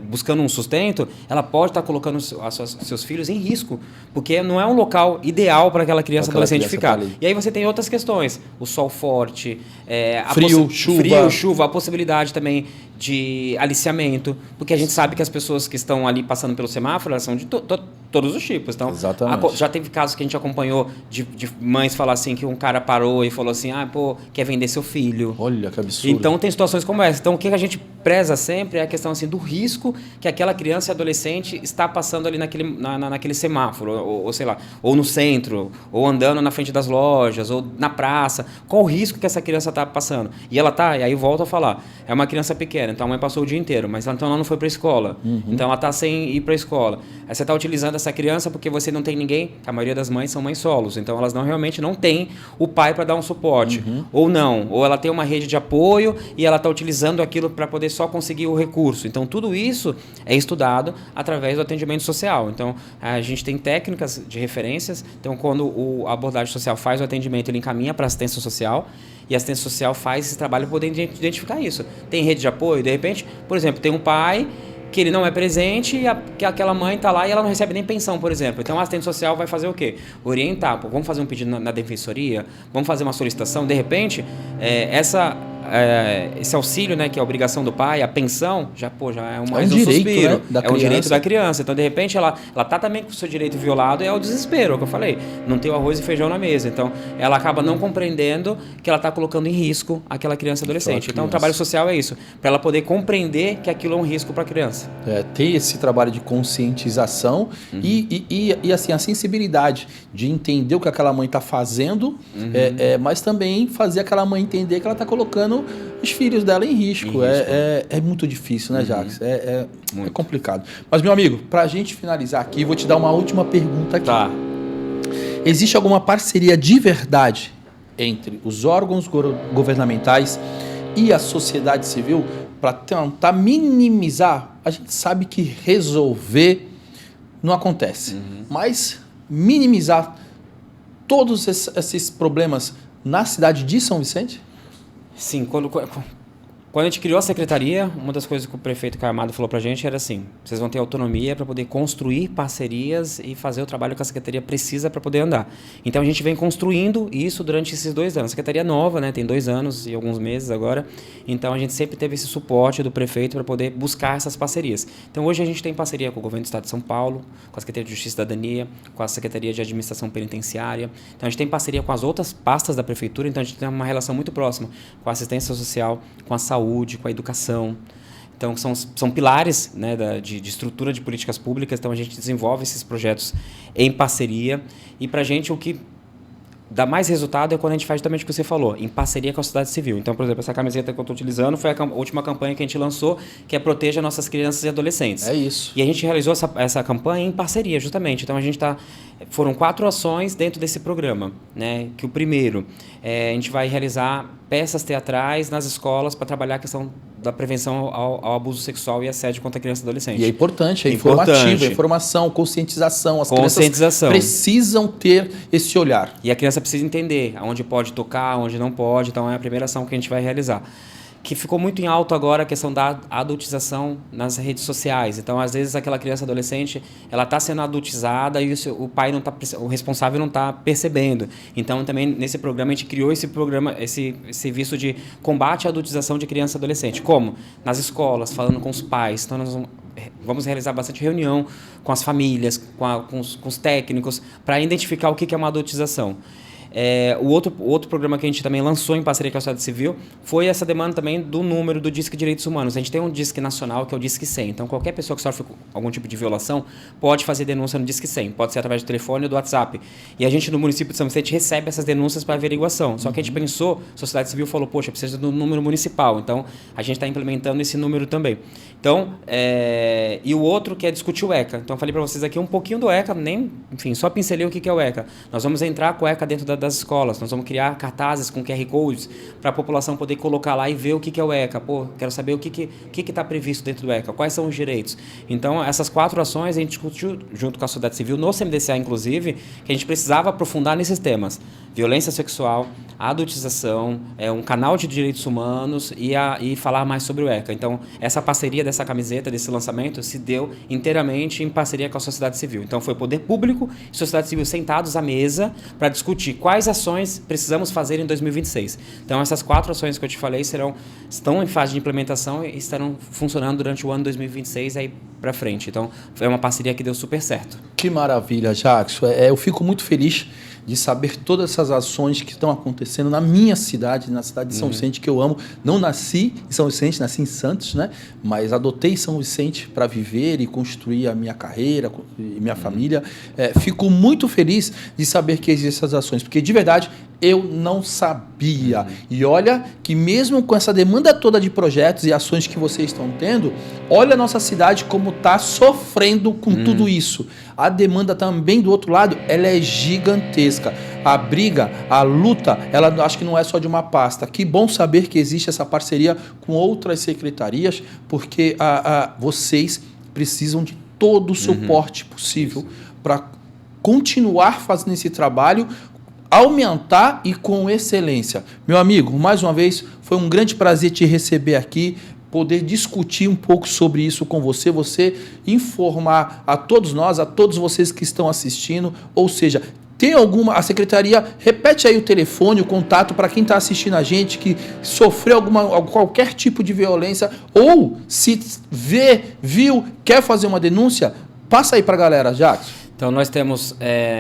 buscando um sustento, ela pode estar colocando seus filhos em risco, porque não é um local ideal para aquela criança adolescente ficar. E aí você tem outras questões, o sol forte, frio, chuva, a possibilidade também de aliciamento, porque a gente sabe que as pessoas que estão ali passando pelo semáforo, elas são de todos os tipos. Então, já teve casos que a gente acompanhou de mães falar assim, que um cara parou e falou assim, quer vender seu filho. Olha que absurdo. Então tem situações como essa. Então o que a gente preza sempre é a questão assim, do risco que aquela criança e adolescente está passando ali naquele semáforo, ou sei lá, ou no centro, ou andando na frente das lojas, ou na praça. Qual o risco que essa criança está passando? E aí volto a falar, é uma criança pequena, então a mãe passou o dia inteiro, mas então ela não foi para a escola, então ela está sem ir para a escola. Aí você está utilizando essa criança porque você não tem ninguém, a maioria das mães são mães solos, então elas realmente não têm o pai para dar um suporte, ou não, ou ela tem uma rede de apoio e ela está utilizando aquilo para poder só conseguir o recurso. Então tudo isso é estudado através do atendimento social. Então a gente tem técnicas de referências, então quando a abordagem social faz o atendimento, ele encaminha para a assistência social, e a assistência social faz esse trabalho para poder identificar isso. Tem rede de apoio, de repente, por exemplo, tem um pai que ele não é presente e que aquela mãe está lá e ela não recebe nem pensão, por exemplo. Então, a assistente social vai fazer o quê? Orientar. Pô, vamos fazer um pedido na defensoria? Vamos fazer uma solicitação? De repente, esse auxílio, né, que é a obrigação do pai, a pensão, já é um direito, suspiro. Né, é um direito da criança. Então, de repente, ela está também com o seu direito violado e é o desespero, é o que eu falei. Não tem o arroz e feijão na mesa. Então, ela acaba não compreendendo que ela está colocando em risco aquela criança e adolescente. Então, o trabalho social é isso, para ela poder compreender que aquilo é um risco para a criança. Ter esse trabalho de conscientização e assim, a sensibilidade de entender o que aquela mãe está fazendo, mas também fazer aquela mãe entender que ela está colocando os filhos dela em risco. É muito difícil, né, Jacques? É complicado. Mas, meu amigo, para a gente finalizar aqui, vou te dar uma última pergunta aqui. Tá. Existe alguma parceria de verdade entre os órgãos governamentais e a sociedade civil para tentar minimizar? A gente sabe que resolver não acontece, mas minimizar todos esses problemas na cidade de São Vicente? Sim, quando a gente criou a secretaria, uma das coisas que o prefeito Caio Amado falou pra gente era assim, vocês vão ter autonomia para poder construir parcerias e fazer o trabalho que a secretaria precisa para poder andar. Então a gente vem construindo isso durante esses 2 anos. A secretaria é nova, né? Tem 2 anos e alguns meses agora, então a gente sempre teve esse suporte do prefeito para poder buscar essas parcerias. Então hoje a gente tem parceria com o Governo do Estado de São Paulo, com a Secretaria de Justiça e Cidadania, com a Secretaria de Administração Penitenciária. Então a gente tem parceria com as outras pastas da prefeitura, então a gente tem uma relação muito próxima com a assistência social, com a saúde, com a educação. Então, são pilares, né, de estrutura de políticas públicas. Então, a gente desenvolve esses projetos em parceria. E, para a gente, o que dá mais resultado é quando a gente faz justamente o que você falou, em parceria com a sociedade civil. Então, por exemplo, essa camiseta que eu estou utilizando foi a última campanha que a gente lançou, que é Proteja Nossas Crianças e Adolescentes. É isso. E a gente realizou essa campanha em parceria, justamente. Então, foram 4 ações dentro desse programa, né? Que o primeiro, a gente vai realizar peças teatrais nas escolas para trabalhar a questão da prevenção ao abuso sexual e assédio contra criança e adolescente. E é importante, informativo, informação, conscientização. As crianças precisam ter esse olhar. E a criança precisa entender aonde pode tocar, onde não pode. Então, é a primeira ação que a gente vai realizar. Que ficou muito em alto agora a questão da adultização nas redes sociais. Então, às vezes, aquela criança adolescente, ela está sendo adultizada e o pai não tá, o responsável não está percebendo. Então, também nesse programa, a gente criou esse serviço de combate à adultização de criança e adolescente. Como? Nas escolas, falando com os pais. Então, nós vamos realizar bastante reunião com as famílias, com os técnicos, para identificar o que é uma adultização. O outro programa que a gente também lançou em parceria com a sociedade civil foi essa demanda também do número do Disque Direitos Humanos. A gente tem um Disque Nacional, que é o Disque 100. Então, qualquer pessoa que sofre algum tipo de violação pode fazer denúncia no Disque 100. Pode ser através do telefone ou do WhatsApp. E a gente, no município de São Vicente, recebe essas denúncias para averiguação. Só que a gente pensou, a sociedade civil falou, poxa, precisa do número municipal. Então, a gente está implementando esse número também. Então, e o outro que é discutir o ECA. Então, eu falei para vocês aqui um pouquinho do ECA, só pincelei o que é o ECA. nós vamos entrar com o ECA dentro das escolas, nós vamos criar cartazes com QR Codes para a população poder colocar lá e ver o que é o ECA. Pô, quero saber o que está previsto dentro do ECA, quais são os direitos. Então, essas 4 ações a gente discutiu junto com a sociedade civil, no CMDCA, inclusive, que a gente precisava aprofundar nesses temas. Violência sexual, adultização, um canal de direitos humanos e falar mais sobre o ECA. Então, essa parceria dessa camiseta, desse lançamento, se deu inteiramente em parceria com a sociedade civil. Então, foi poder público e sociedade civil sentados à mesa para discutir quais ações precisamos fazer em 2026. Então, essas 4 ações que eu te falei estão em fase de implementação e estarão funcionando durante o ano 2026 aí para frente. Então, foi uma parceria que deu super certo. Que maravilha, Jacques. Eu fico muito feliz de saber todas essas ações que estão acontecendo na minha cidade, na cidade de São Vicente, que eu amo. Não nasci em São Vicente, nasci em Santos, né? Mas adotei São Vicente para viver e construir a minha carreira e minha família. Fico muito feliz de saber que existem essas ações, porque de verdade eu não sabia. E olha que mesmo com essa demanda toda de projetos e ações que vocês estão tendo, olha a nossa cidade como está sofrendo com tudo isso. A demanda também do outro lado, ela é gigantesca. A briga, a luta, ela acho que não é só de uma pasta. Que bom saber que existe essa parceria com outras secretarias, porque vocês precisam de todo o suporte possível para continuar fazendo esse trabalho, aumentar e com excelência. Meu amigo, mais uma vez, foi um grande prazer te receber aqui, poder discutir um pouco sobre isso com você, informar a todos nós, a todos vocês que estão assistindo, ou seja, tem a secretaria, repete aí o telefone, o contato para quem está assistindo a gente, que sofreu qualquer tipo de violência, ou se viu, quer fazer uma denúncia, passa aí para a galera, Jackson. Então, nós temos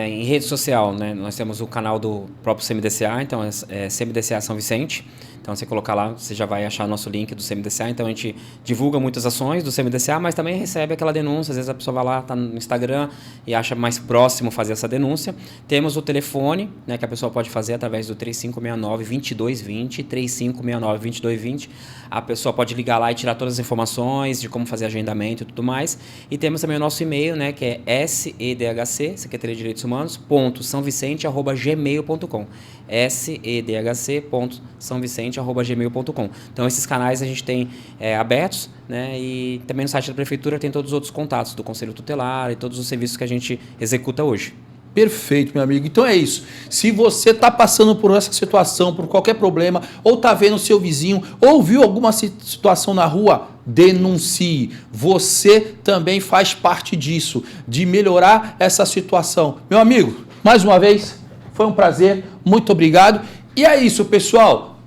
em rede social, né? Nós temos o canal do próprio CMDCA, então é CMDCA São Vicente. Então, você colocar lá, você já vai achar nosso link do CMDCA. Então, a gente divulga muitas ações do CMDCA, mas também recebe aquela denúncia. Às vezes a pessoa vai lá, está no Instagram e acha mais próximo fazer essa denúncia. Temos o telefone, né, que a pessoa pode fazer através do 3569-2220, 3569-2220. A pessoa pode ligar lá e tirar todas as informações de como fazer agendamento e tudo mais. E temos também o nosso e-mail, né, que é SEDHC, Secretaria de Direitos Humanos, .sãovicente@gmail.com. sedhc.sãovicente@gmail.com. Então, esses canais a gente tem abertos, né? E também no site da Prefeitura tem todos os outros contatos do Conselho Tutelar e todos os serviços que a gente executa hoje. Perfeito, meu amigo. Então é isso. Se você está passando por essa situação, por qualquer problema, ou está vendo o seu vizinho, ou viu alguma situação na rua, denuncie. Você também faz parte disso, de melhorar essa situação. Meu amigo, mais uma vez, foi um prazer. Muito obrigado. E é isso, pessoal.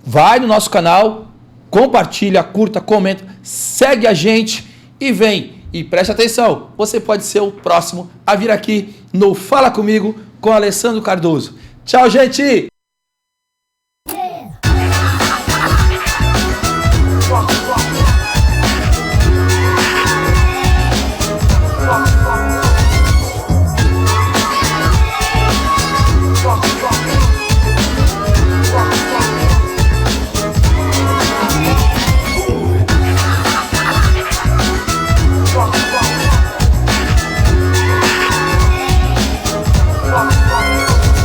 Vai no nosso canal, compartilha, curta, comenta, segue a gente e vem. E preste atenção, você pode ser o próximo a vir aqui no Fala Comigo com Alessandro Cardoso. Tchau, gente!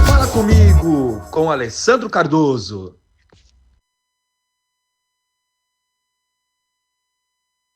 Fala Comigo com Alessandro Cardoso.